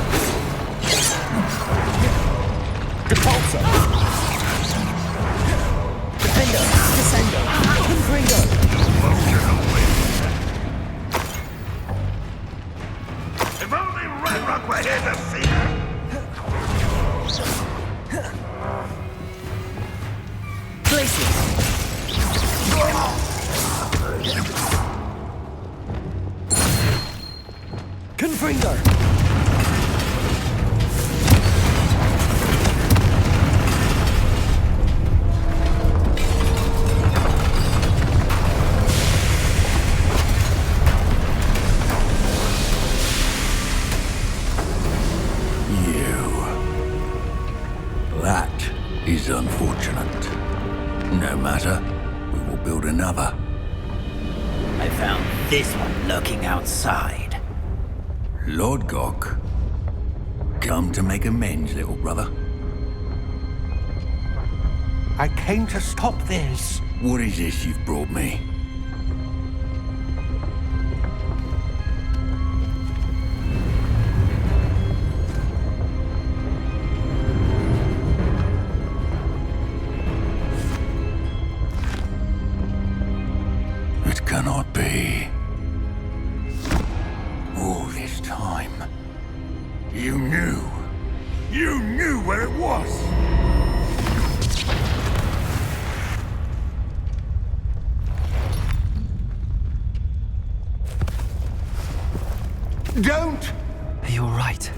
Depulso! Defender! Descendo! Confringo! If only Ranrock were here to see her. Glacius! Confringo! That is unfortunate. No matter, we will build another. I found this one lurking outside. Lord Gok, come to make amends, little brother. I came to stop this. What is this you've brought me? You knew. You knew where it was. Don't! Are you all right?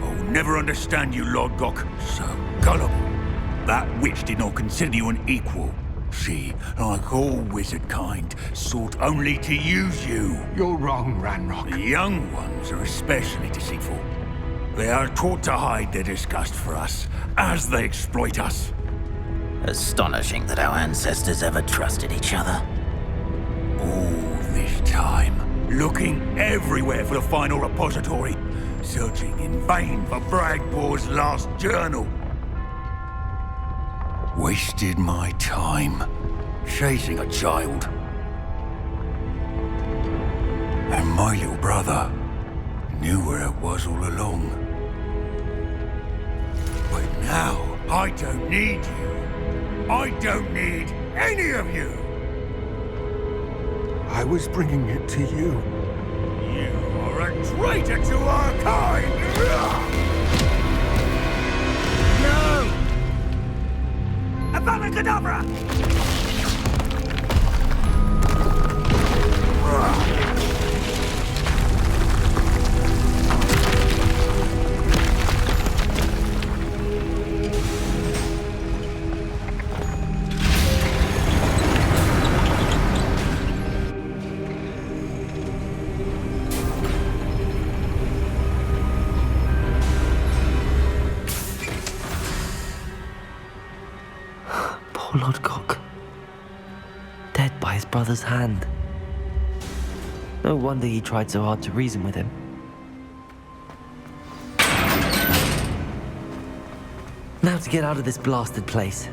I'll never understand you, Lord Gok. So gullible. That witch did not consider you an equal. She, like all wizard kind, sought only to use you. You're wrong, Ranrock. The young ones are especially deceitful. They are taught to hide their disgust for us, as they exploit us. Astonishing that our ancestors ever trusted each other. All this time, looking everywhere for the final repository, searching in vain for Bragbor's last journal. Wasted my time, chasing a child. And my little brother knew where it was all along. But now, I don't need you. I don't need any of you. I was bringing it to you. You are a traitor to our kind! No! Avada Kedavra! Poor Lord Gok. Dead by his brother's hand. No wonder he tried so hard to reason with him. Now to get out of this blasted place.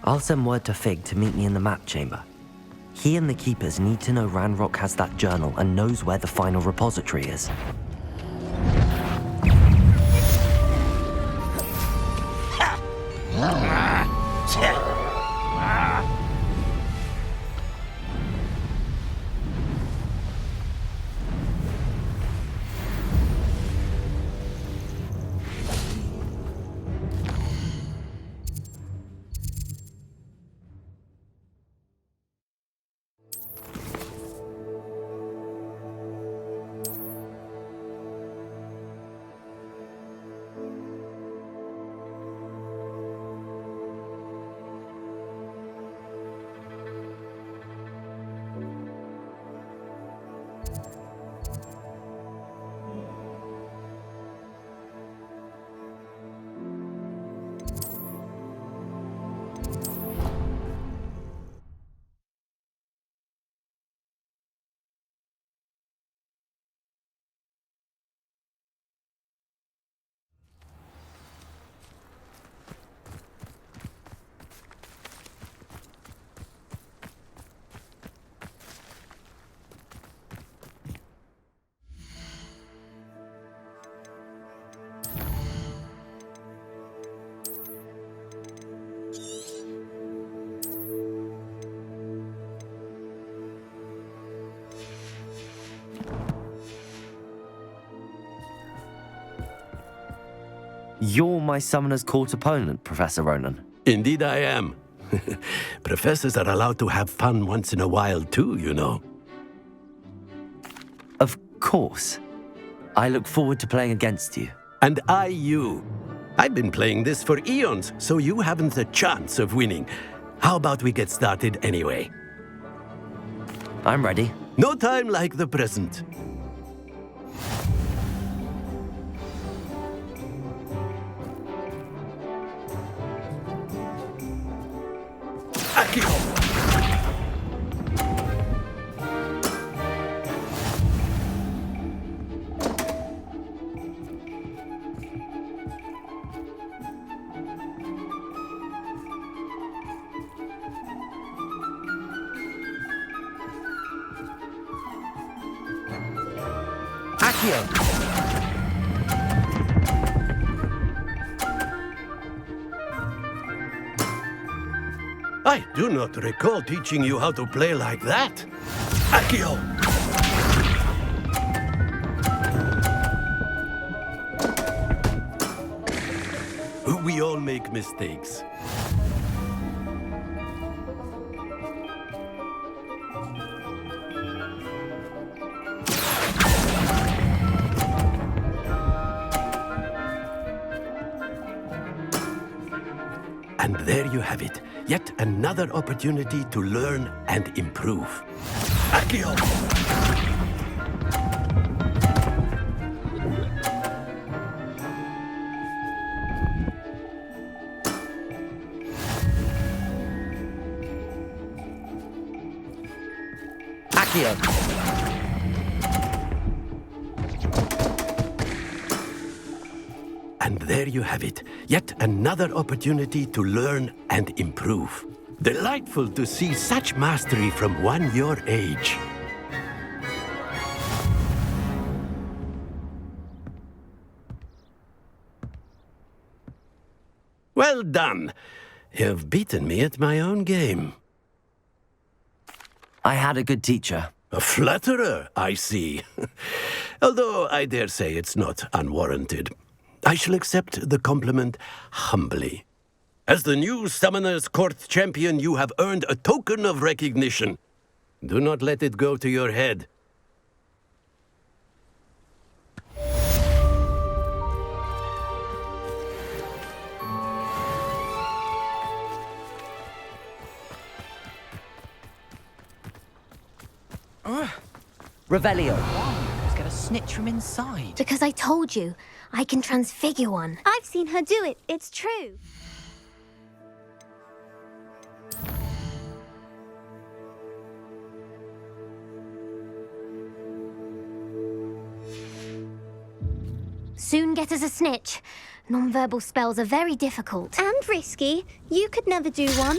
I'll send word to Fig to meet me in the map chamber. He and the Keepers need to know Ranrock has that journal and knows where the final repository is. You're my Summoner's Court opponent, Professor Ronan. Indeed I am. Professors are allowed to have fun once in a while too, you know. Of course. I look forward to playing against you. And I you. I've been playing this for eons, so you haven't a chance of winning. How about we get started anyway? I'm ready. No time like the present. I do not recall teaching you how to play like that. Accio! We all make mistakes. And there you have it. Yet another opportunity to learn and improve. Accio! Accio! And there you have it. Yet another opportunity to learn and improve. Delightful to see such mastery from one your age. Well done. You've beaten me at my own game. I had a good teacher. A flatterer, I see. Although I dare say it's not unwarranted. I shall accept the compliment humbly. As the new Summoner's Court champion, you have earned a token of recognition. Do not let it go to your head. Revelio. Let's get a snitch from inside. Because I told you, I can transfigure one. I've seen her do it. It's true. Soon get us a snitch. Non-verbal spells are very difficult. And risky. You could never do one.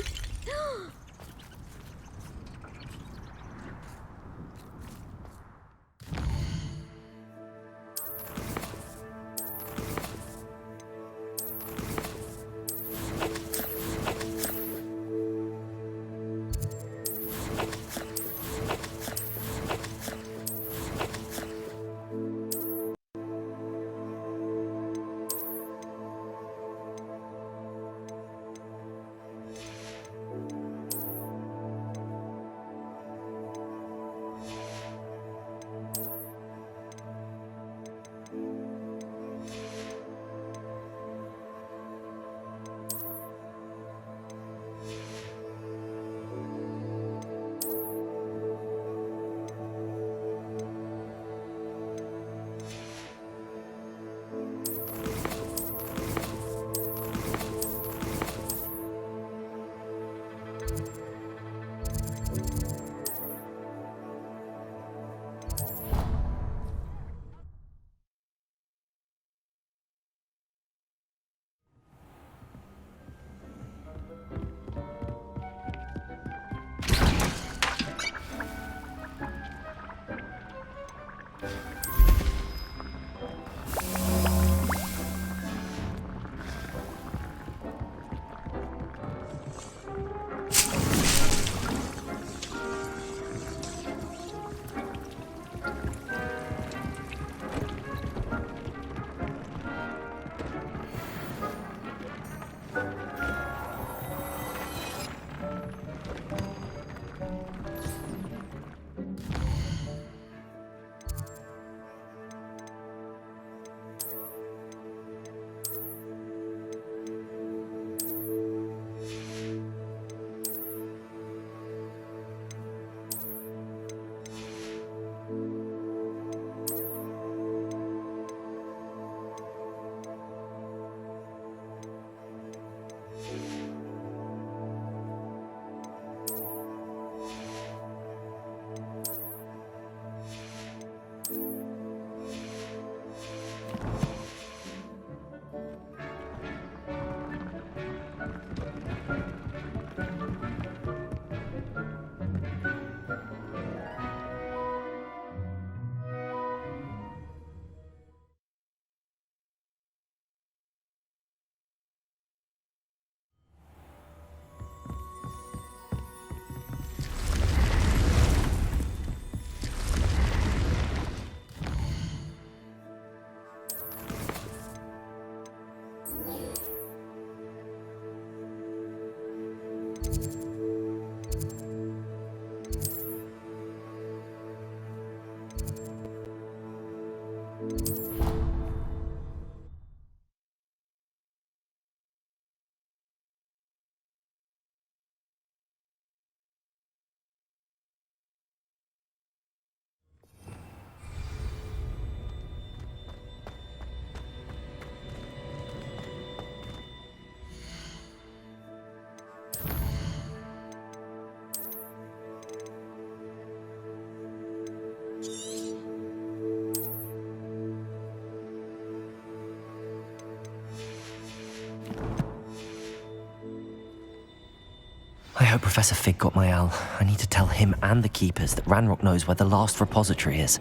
I hope Professor Fig got my owl. I need to tell him and the Keepers that Ranrock knows where the last repository is.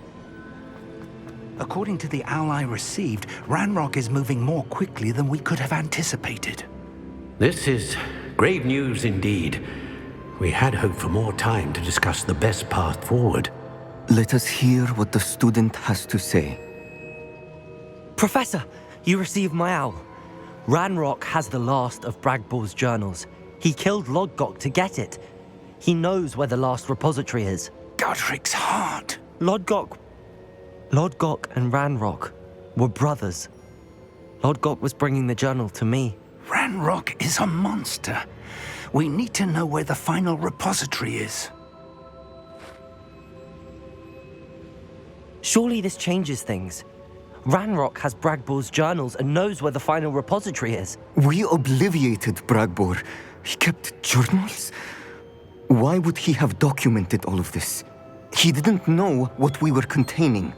According to the owl I received, Ranrock is moving more quickly than we could have anticipated. This is grave news indeed. We had hoped for more time to discuss the best path forward. Let us hear what the student has to say. Professor, you received my owl. Ranrock has the last of Bragbor's journals. He killed Lodgok to get it. He knows where the last repository is. Godric's heart. Lodgok and Ranrock were brothers. Lodgok was bringing the journal to me. Ranrock is a monster. We need to know where the final repository is. Surely this changes things. Ranrock has Bragbor's journals and knows where the final repository is. We obliviated Bragbor. He kept journals? Why would he have documented all of this? He didn't know what we were containing.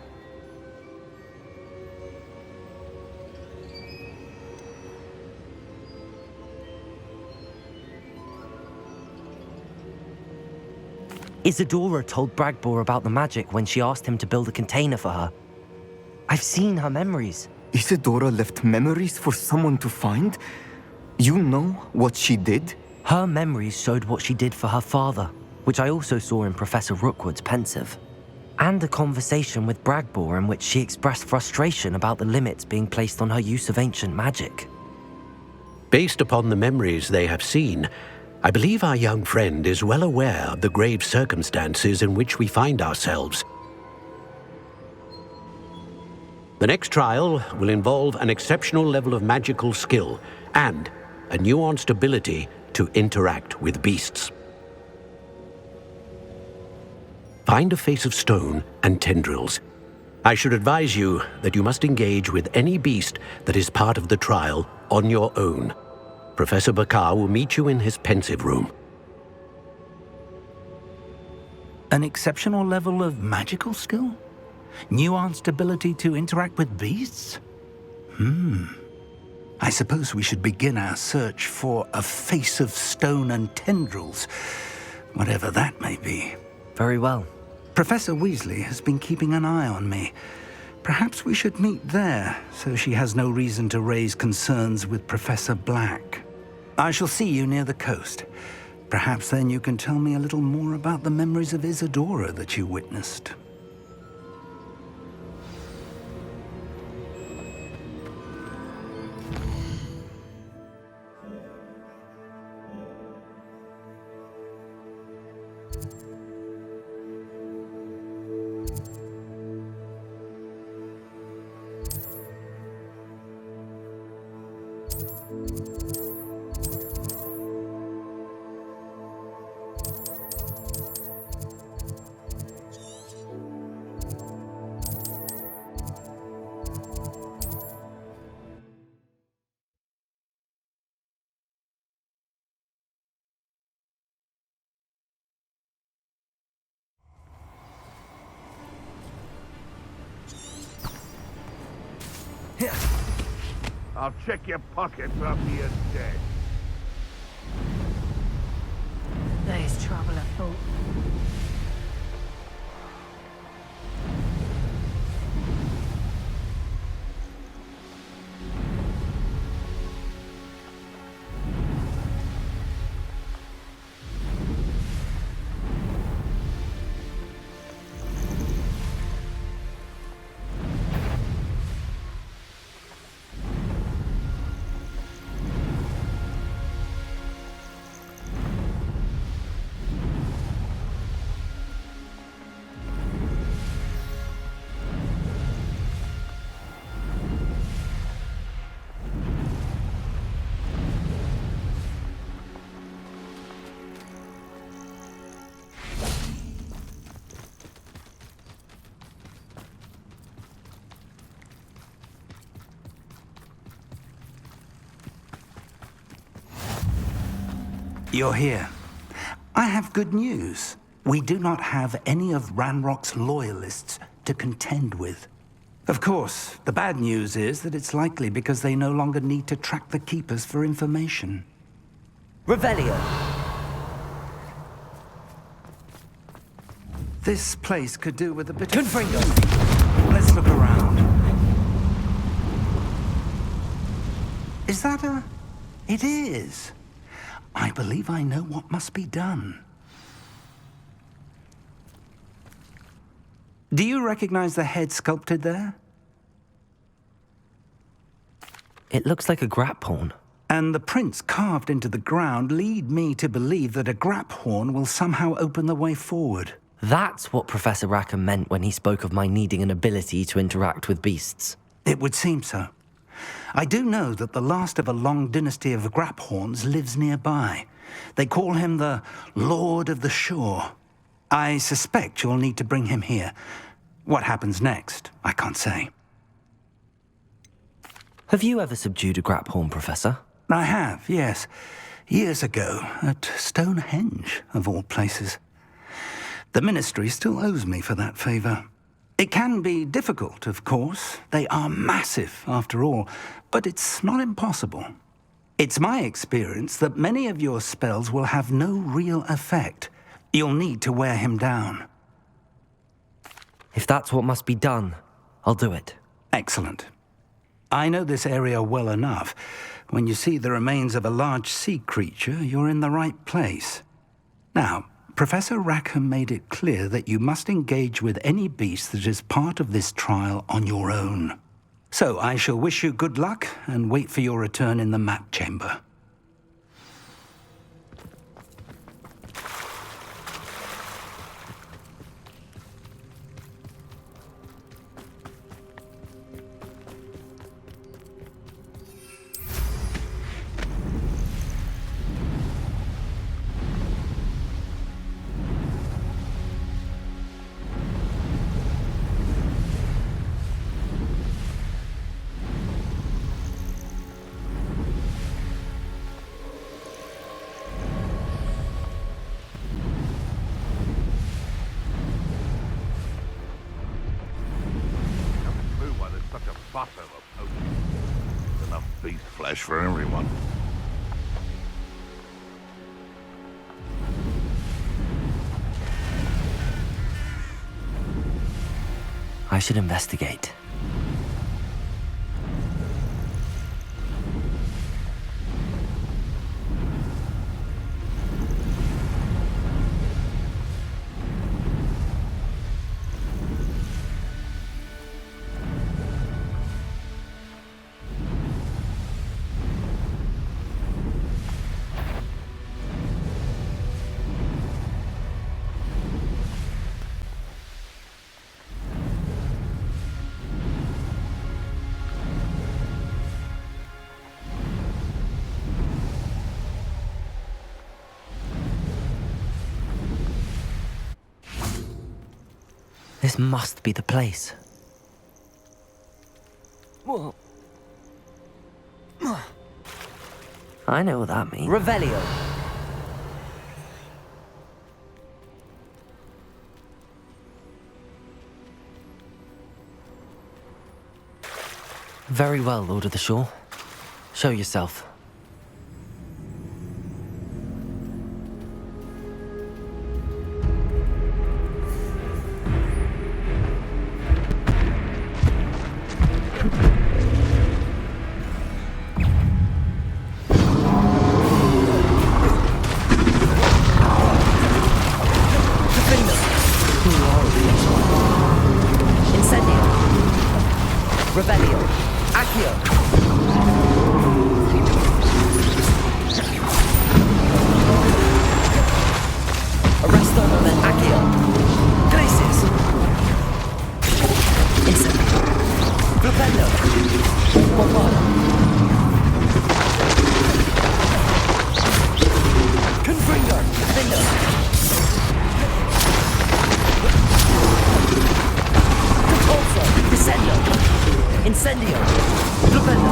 Isadora told Bragbor about the magic when she asked him to build a container for her. I've seen her memories. Isadora left memories for someone to find? You know what she did? Her memories showed what she did for her father, which I also saw in Professor Rookwood's pensive. And a conversation with Bragbor in which she expressed frustration about the limits being placed on her use of ancient magic. Based upon the memories they have seen, I believe our young friend is well aware of the grave circumstances in which we find ourselves. The next trial will involve an exceptional level of magical skill and a nuanced ability to interact with beasts. Find a face of stone and tendrils. I should advise you that you must engage with any beast that is part of the trial on your own. Professor Bakar will meet you in his pensive room. An exceptional level of magical skill? Nuanced ability to interact with beasts? I suppose we should begin our search for a face of stone and tendrils, whatever that may be. Very well. Professor Weasley has been keeping an eye on me. Perhaps we should meet there, so she has no reason to raise concerns with Professor Black. I shall see you near the coast. Perhaps then you can tell me a little more about the memories of Isadora that you witnessed. I'll check your pockets after you're dead. There's trouble afoot. You're here. I have good news. We do not have any of Ranrock's loyalists to contend with. Of course, the bad news is that it's likely because they no longer need to track the Keepers for information. Revelio. This place could do with a bit of... Let's look around. Is that a... It is. I believe I know what must be done. Do you recognize the head sculpted there? It looks like a grap horn. And the prints carved into the ground lead me to believe that a grap horn will somehow open the way forward. That's what Professor Rackham meant when he spoke of my needing an ability to interact with beasts. It would seem so. I do know that the last of a long dynasty of grap horns lives nearby. They call him the Lord of the Shore. I suspect you'll need to bring him here. What happens next, I can't say. Have you ever subdued a grap horn, Professor? I have, yes. Years ago, at Stonehenge, of all places. The Ministry still owes me for that favor. It can be difficult, of course. They are massive, after all, but it's not impossible. It's my experience that many of your spells will have no real effect. You'll need to wear him down. If that's what must be done, I'll do it. Excellent. I know this area well enough. When you see the remains of a large sea creature, you're in the right place. Now, Professor Rackham made it clear that you must engage with any beast that is part of this trial on your own. So I shall wish you good luck and wait for your return in the map chamber. Enough beast flesh for everyone. I should investigate. This must be the place. Whoa. I know what that means. Revelio. Very well, Lord of the Shore. Show yourself. Revelio. Accio. Arresto and Accio. Glacis. Incendio. Propello. Bombarda. Confringo. Defendo. Compulso. Descendo. Incendio! Propello!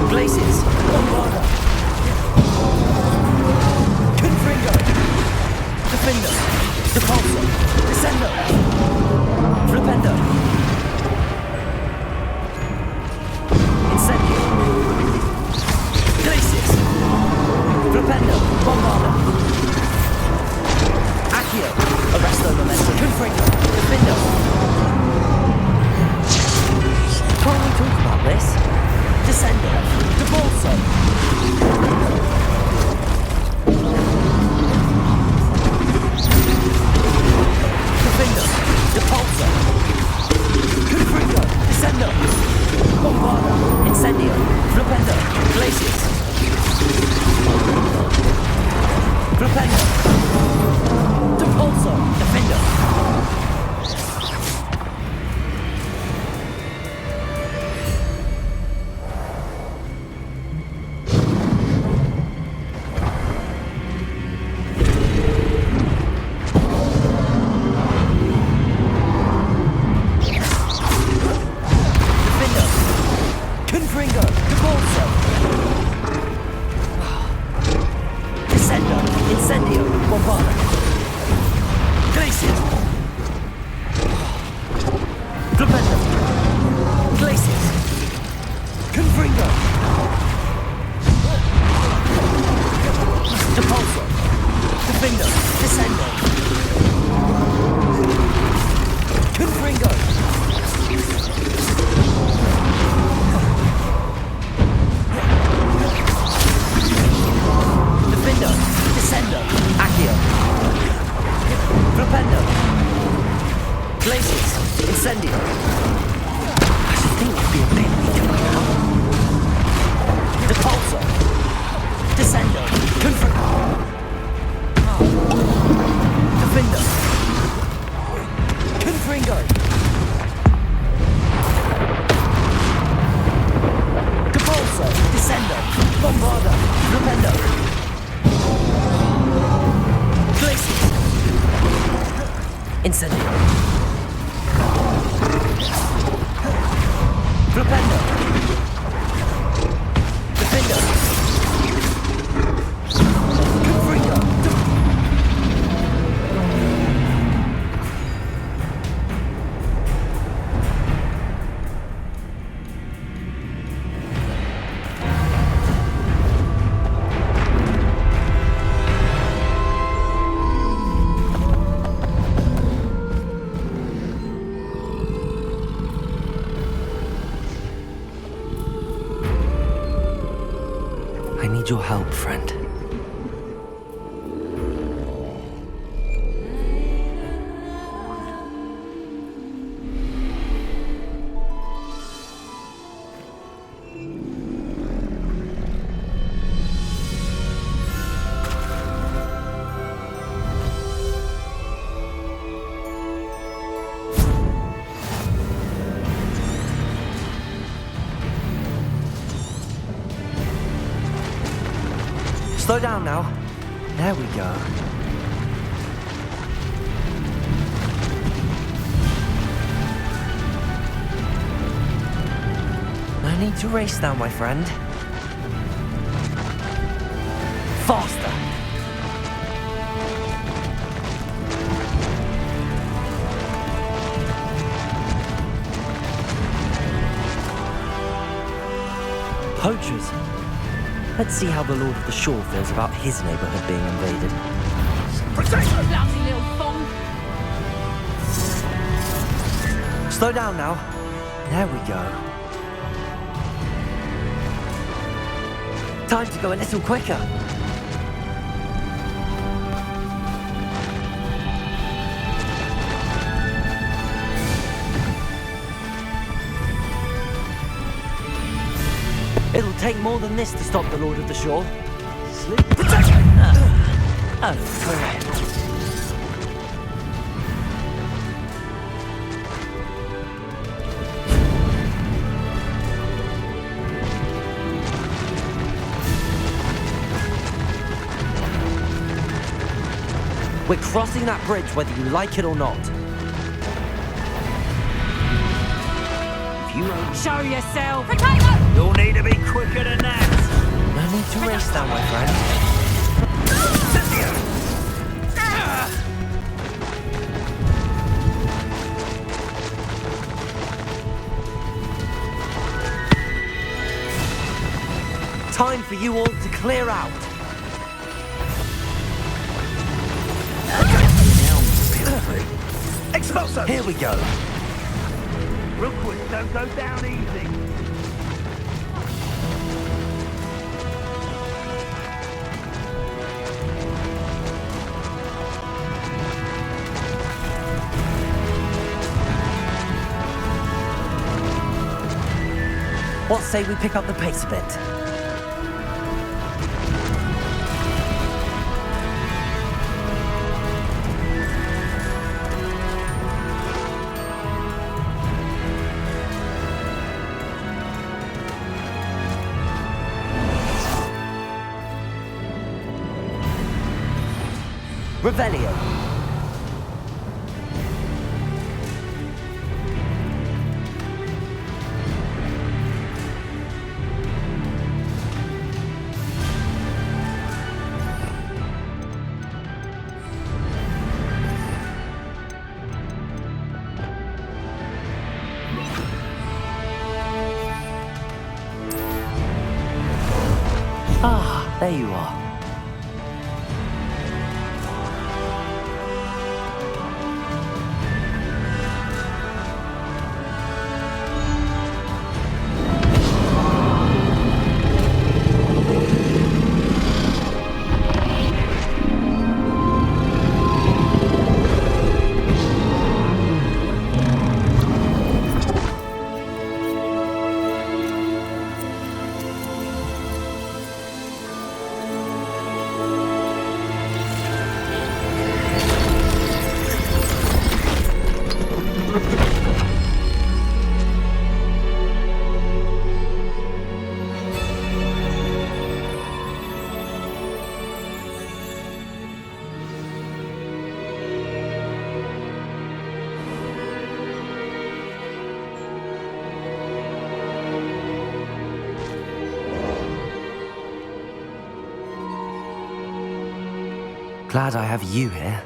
Glacis! Bombarda! Confringo! Propender! Depulso! Defender! Your help, friend. Slow down now. There we go. No need to race now, my friend. Faster! Poachers. Let's see how the Lord of the Shore feels about his neighborhood being invaded. Protect her, bloody little thong! Slow down now. There we go. Time to go a little quicker. It'll take more than this to stop the Lord of the Shore. Sleep. Protection! Oh, correct. We're crossing that bridge whether you like it or not. If you won't show yourself! You'll need to be quicker than that. No need to race now, my friend. Time for you all to clear out. Expulso! Here we go. Real quick, don't go down easy. What say we pick up the pace a bit? Revelio. Ah, there you are. Glad I have you here.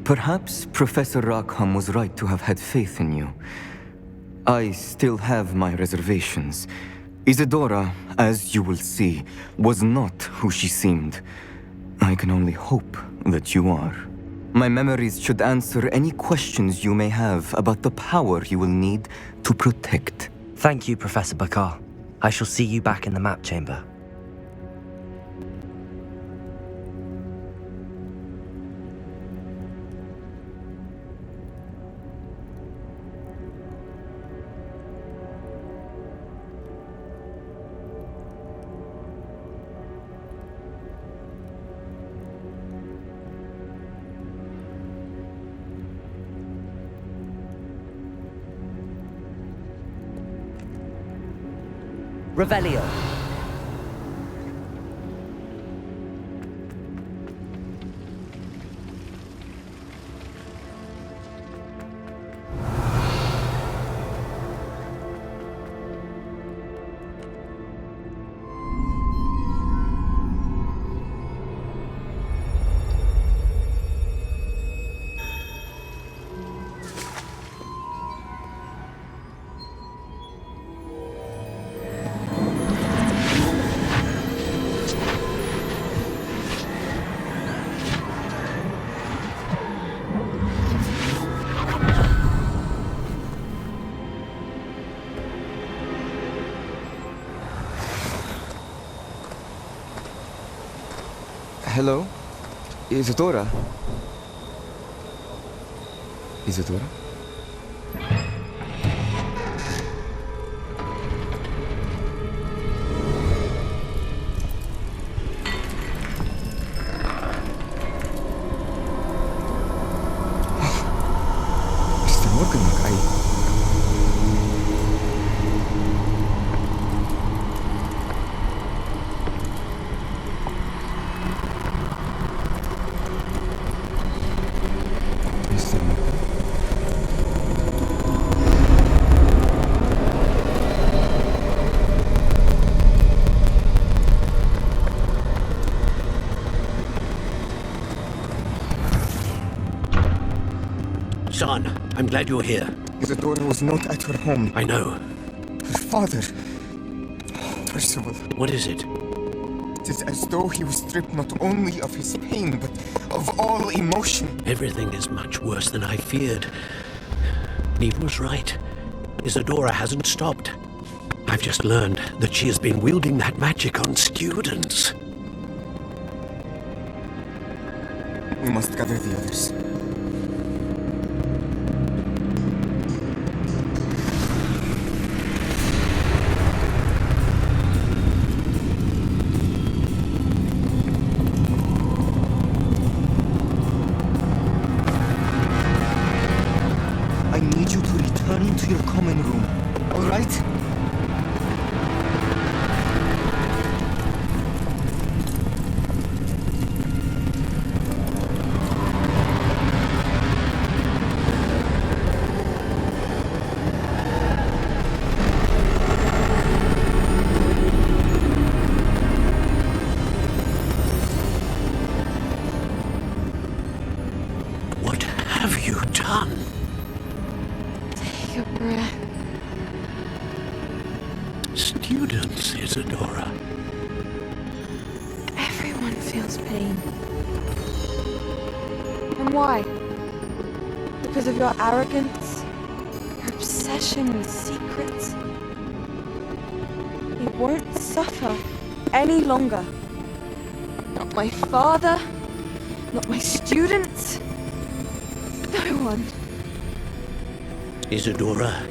Perhaps Professor Rackham was right to have had faith in you. I still have my reservations. Isadora, as you will see, was not who she seemed. I can only hope that you are. My memories should answer any questions you may have about the power you will need to protect. Thank you, Professor Bakar. I shall see you back in the map chamber. Revelio. Hello? Isadora? Isadora? Mr. Morganlock, Son, I'm glad you're here. Isadora was not at her home. I know. Her father... Percival. What is it? It is as though he was stripped not only of his pain, but of all emotion. Everything is much worse than I feared. Neve was right. Isadora hasn't stopped. I've just learned that she has been wielding that magic on students. We must gather the others. I need you to return to your common room, all right? What have you done? Take a breath. Students, Isadora. Everyone feels pain. And why? Because of your arrogance? Your obsession with secrets? You won't suffer any longer. Not my father, not my students, no one. Isadora,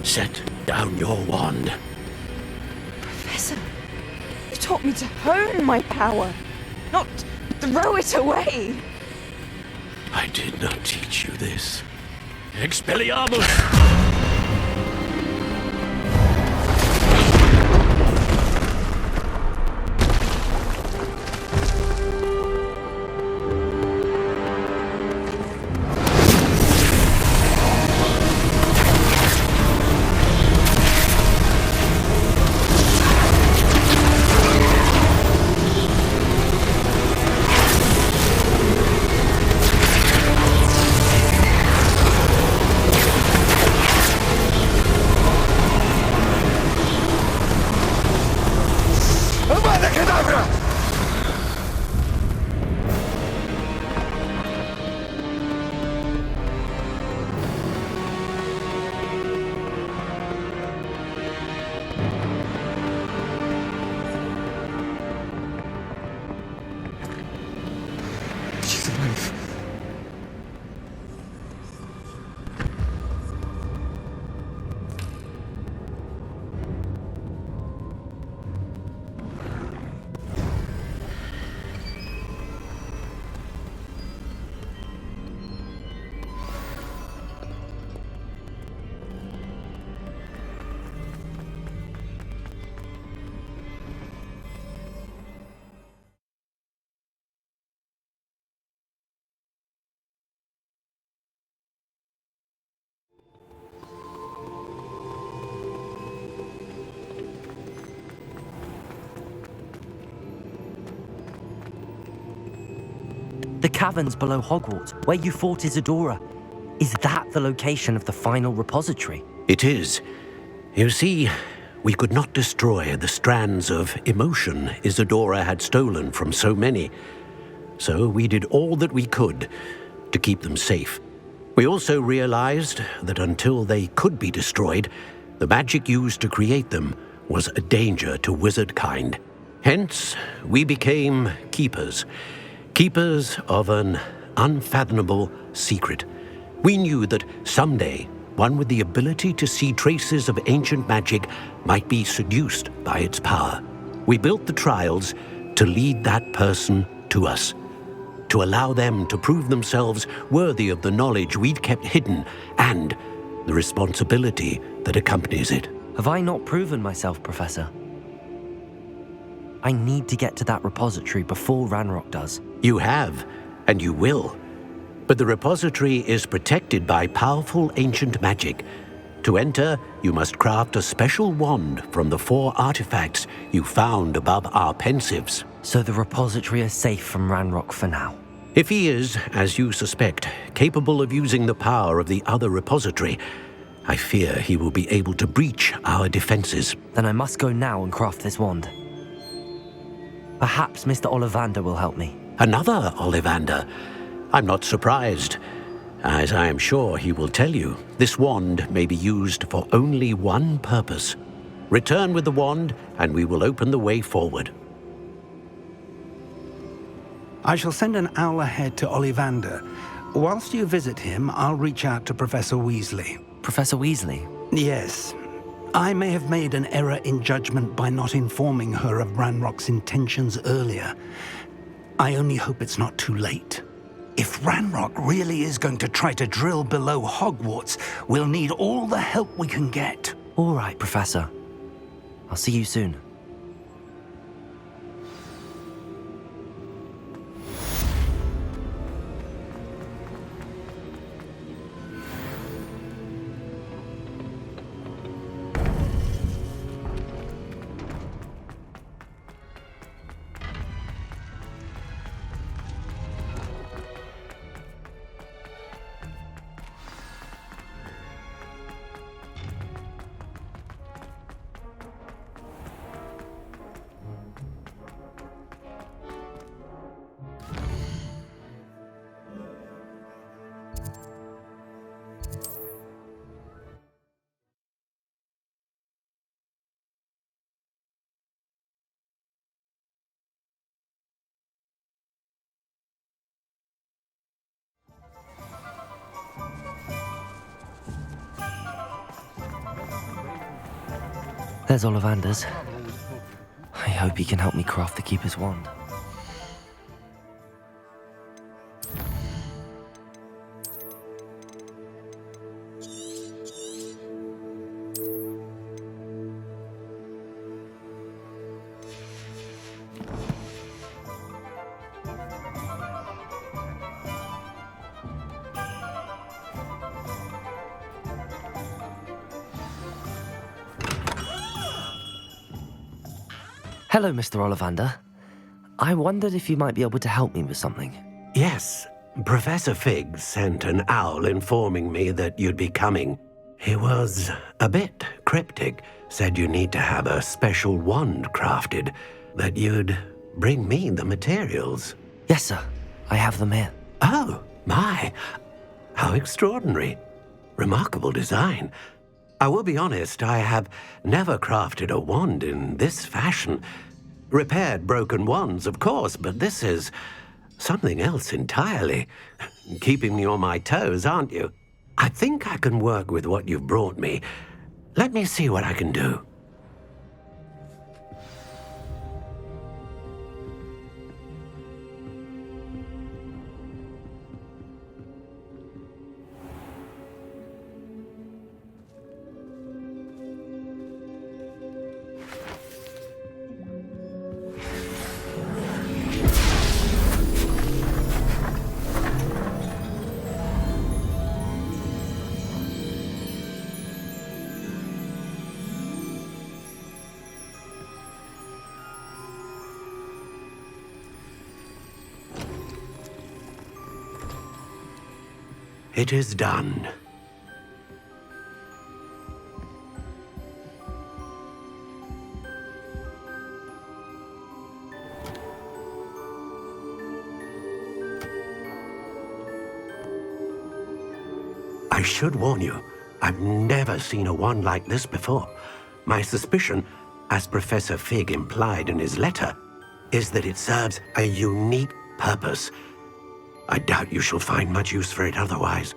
set down your wand. Professor, you taught me to hone my power, not throw it away. I did not teach you this. Expelliarmus! She's alive. The caverns below Hogwarts, where you fought Isadora. Is that the location of the final repository? It is. You see, we could not destroy the strands of emotion Isadora had stolen from so many. So we did all that we could to keep them safe. We also realized that until they could be destroyed, the magic used to create them was a danger to wizard kind. Hence, we became keepers. Keepers of an unfathomable secret. We knew that someday, one with the ability to see traces of ancient magic might be seduced by its power. We built the trials to lead that person to us, to allow them to prove themselves worthy of the knowledge we'd kept hidden and the responsibility that accompanies it. Have I not proven myself, Professor? I need to get to that repository before Ranrock does. You have, and you will. But the repository is protected by powerful ancient magic. To enter, you must craft a special wand from the 4 artifacts you found above our pensives. So the repository is safe from Ranrock for now? If he is, as you suspect, capable of using the power of the other repository, I fear he will be able to breach our defenses. Then I must go now and craft this wand. Perhaps Mr. Ollivander will help me. Another Ollivander? I'm not surprised. As I am sure he will tell you, this wand may be used for only one purpose. Return with the wand, and we will open the way forward. I shall send an owl ahead to Ollivander. Whilst you visit him, I'll reach out to Professor Weasley. Professor Weasley? Yes. I may have made an error in judgment by not informing her of Ranrock's intentions earlier. I only hope it's not too late. If Ranrock really is going to try to drill below Hogwarts, we'll need all the help we can get. All right, Professor. I'll see you soon. There's Ollivander's. I hope he can help me craft the Keeper's wand. Hello, Mr. Ollivander. I wondered if you might be able to help me with something. Yes, Professor Fig sent an owl informing me that you'd be coming. He was a bit cryptic, said you need to have a special wand crafted, that you'd bring me the materials. Yes, sir. I have them here. Oh, my. How extraordinary. Remarkable design. I will be honest, I have never crafted a wand in this fashion. Repaired broken wands, of course, but this is something else entirely. Keeping me on my toes, aren't you? I think I can work with what you've brought me. Let me see what I can do. It is done. I should warn you, I've never seen a wand like this before. My suspicion, as Professor Fig implied in his letter, is that it serves a unique purpose. I doubt you shall find much use for it otherwise.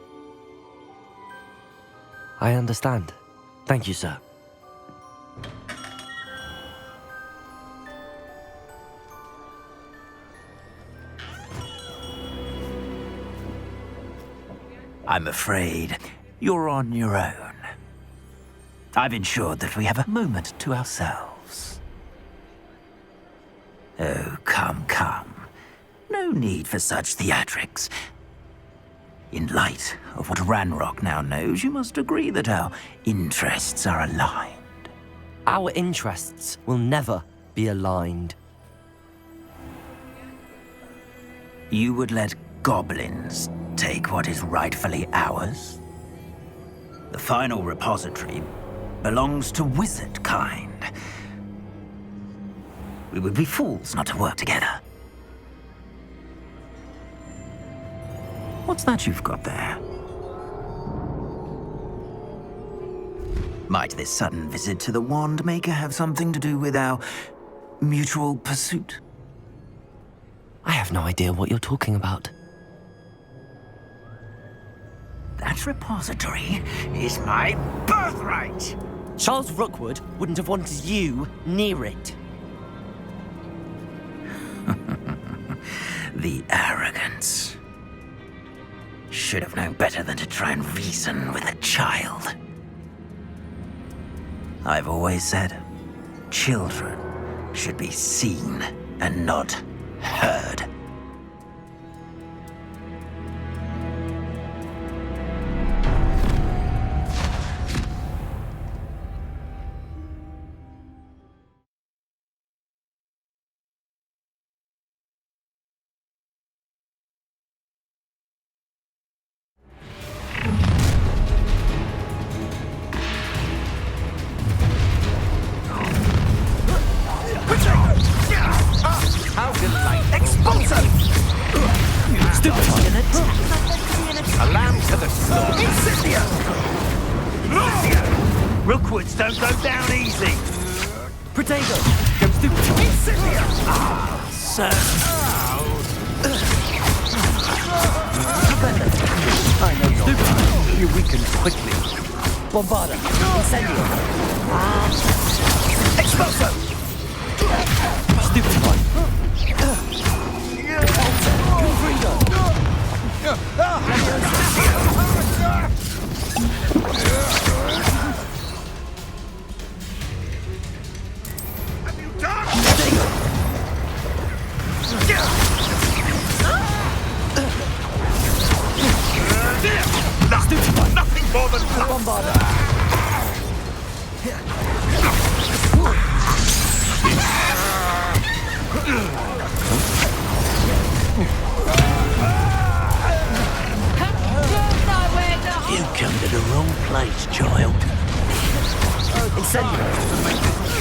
I understand. Thank you, sir. I'm afraid you're on your own. I've ensured that we have a moment to ourselves. Oh, come, come. No need for such theatrics. In light of what Ranrock now knows, you must agree that our interests are aligned. Our interests will never be aligned. You would let goblins take what is rightfully ours? The final repository belongs to wizard kind. We would be fools not to work together. What's that you've got there? Might this sudden visit to the Wand Maker have something to do with our mutual pursuit? I have no idea what you're talking about. That repository is my birthright! Charles Rookwood wouldn't have wanted you near it. The arrogance. Should have known better than to try and reason with a child. I've always said, children should be seen and not heard. How delightful! Expulsive! Stupid A lamb to the slaughter! Incendia! Rookwoods don't go down easy! Protego! Go stupid! Incendia! Ah, sir! I know you're stupid. You weaken quickly. Bombarda! Incendio! Expulso! Stupid one! Gryffindor! Nothing more than Bombarda! You come to the wrong place, child. Incendio!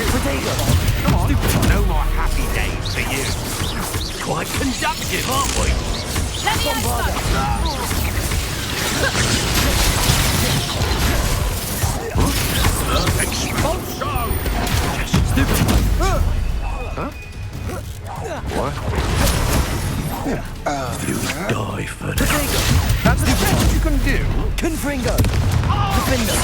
Protego! Come on, no more happy days for you. Quite conductive, aren't we? Expulso! Stupid one! What? You die for that. Protego! That's the best you can do. Confringo! Gryffindor!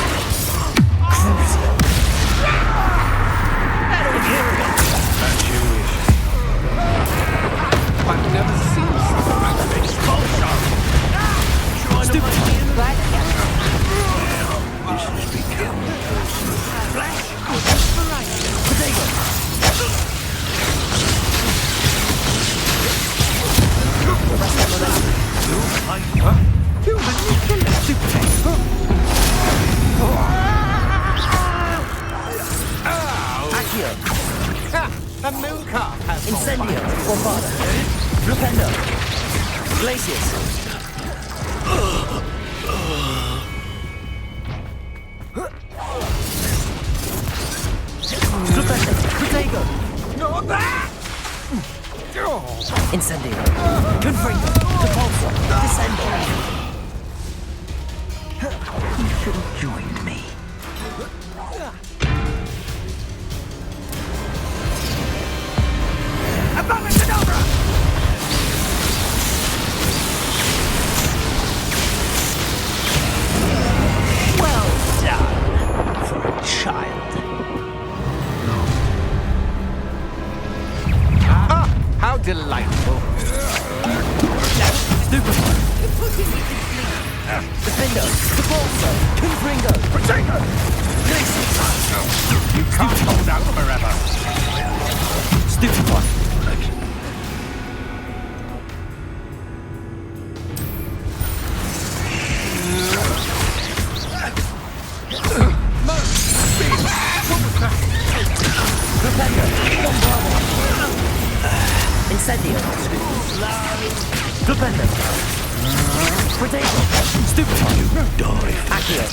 As you wish. I've never seen something like that. Expulso! Stupid one! This has become personal. Protego! Accio! The moon calf has Incendio! Bombarda! Flipendo! Glacius! Flipendo! Protego! Incendio! Confringo! Depulso! Descendo! You should have joined me. Abominadabra! Well done for a child. Ah, how delightful. Stupid one! Defendo! Depulso! Confringo! Protego! Glacius! You can't hold out forever. Stupid one! Flipendo! Bombarda! Incendio! Flipendo! Protego! Stupid one! You die. Accio!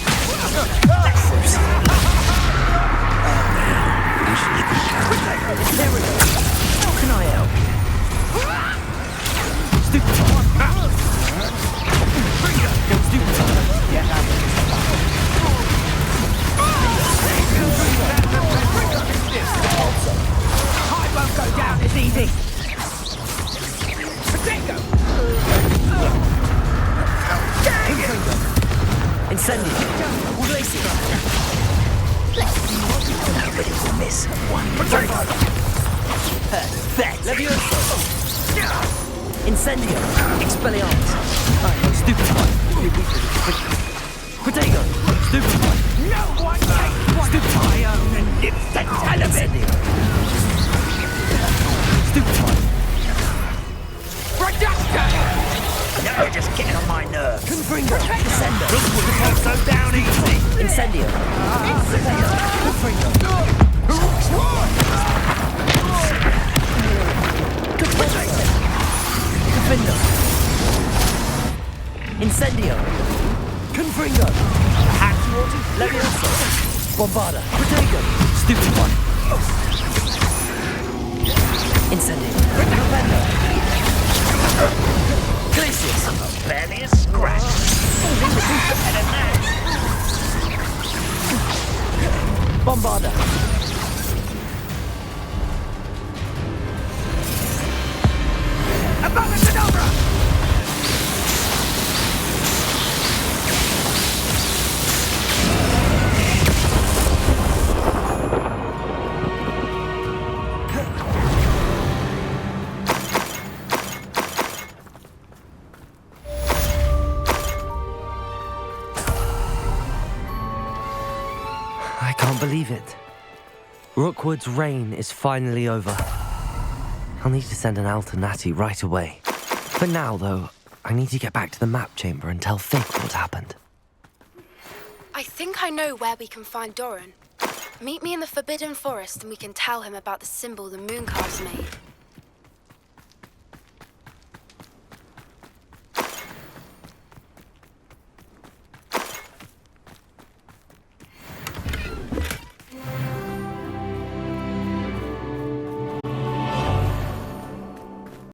This has become There we go! How can I help you? Stupid one! Go stupid one! Get out of this. Perfect. Levioso. Incendio. Expelliarmus. Stupefy. Protego. Stupefy. No one takes one of my own and nips the tail of it! Stupefy. Reductor! Now you're just getting on my nerves. Confringo. Descendo. Don't put the so down easy. Incendio. Confringo. Gryffindor. Incendio. Confringo. Hatchwater. Levioso. Bombarda. Protego. Stupefy. Incendio. Defender. Glacius. Barely a scratch. Better than Bombarda. Above and over! I can't believe it. Rookwood's reign is finally over. I'll need to send an owl to Natty right away. For now, though, I need to get back to the map chamber and tell Fig what happened. I think I know where we can find Doran. Meet me in the Forbidden Forest and we can tell him about the symbol the Mooncarves made.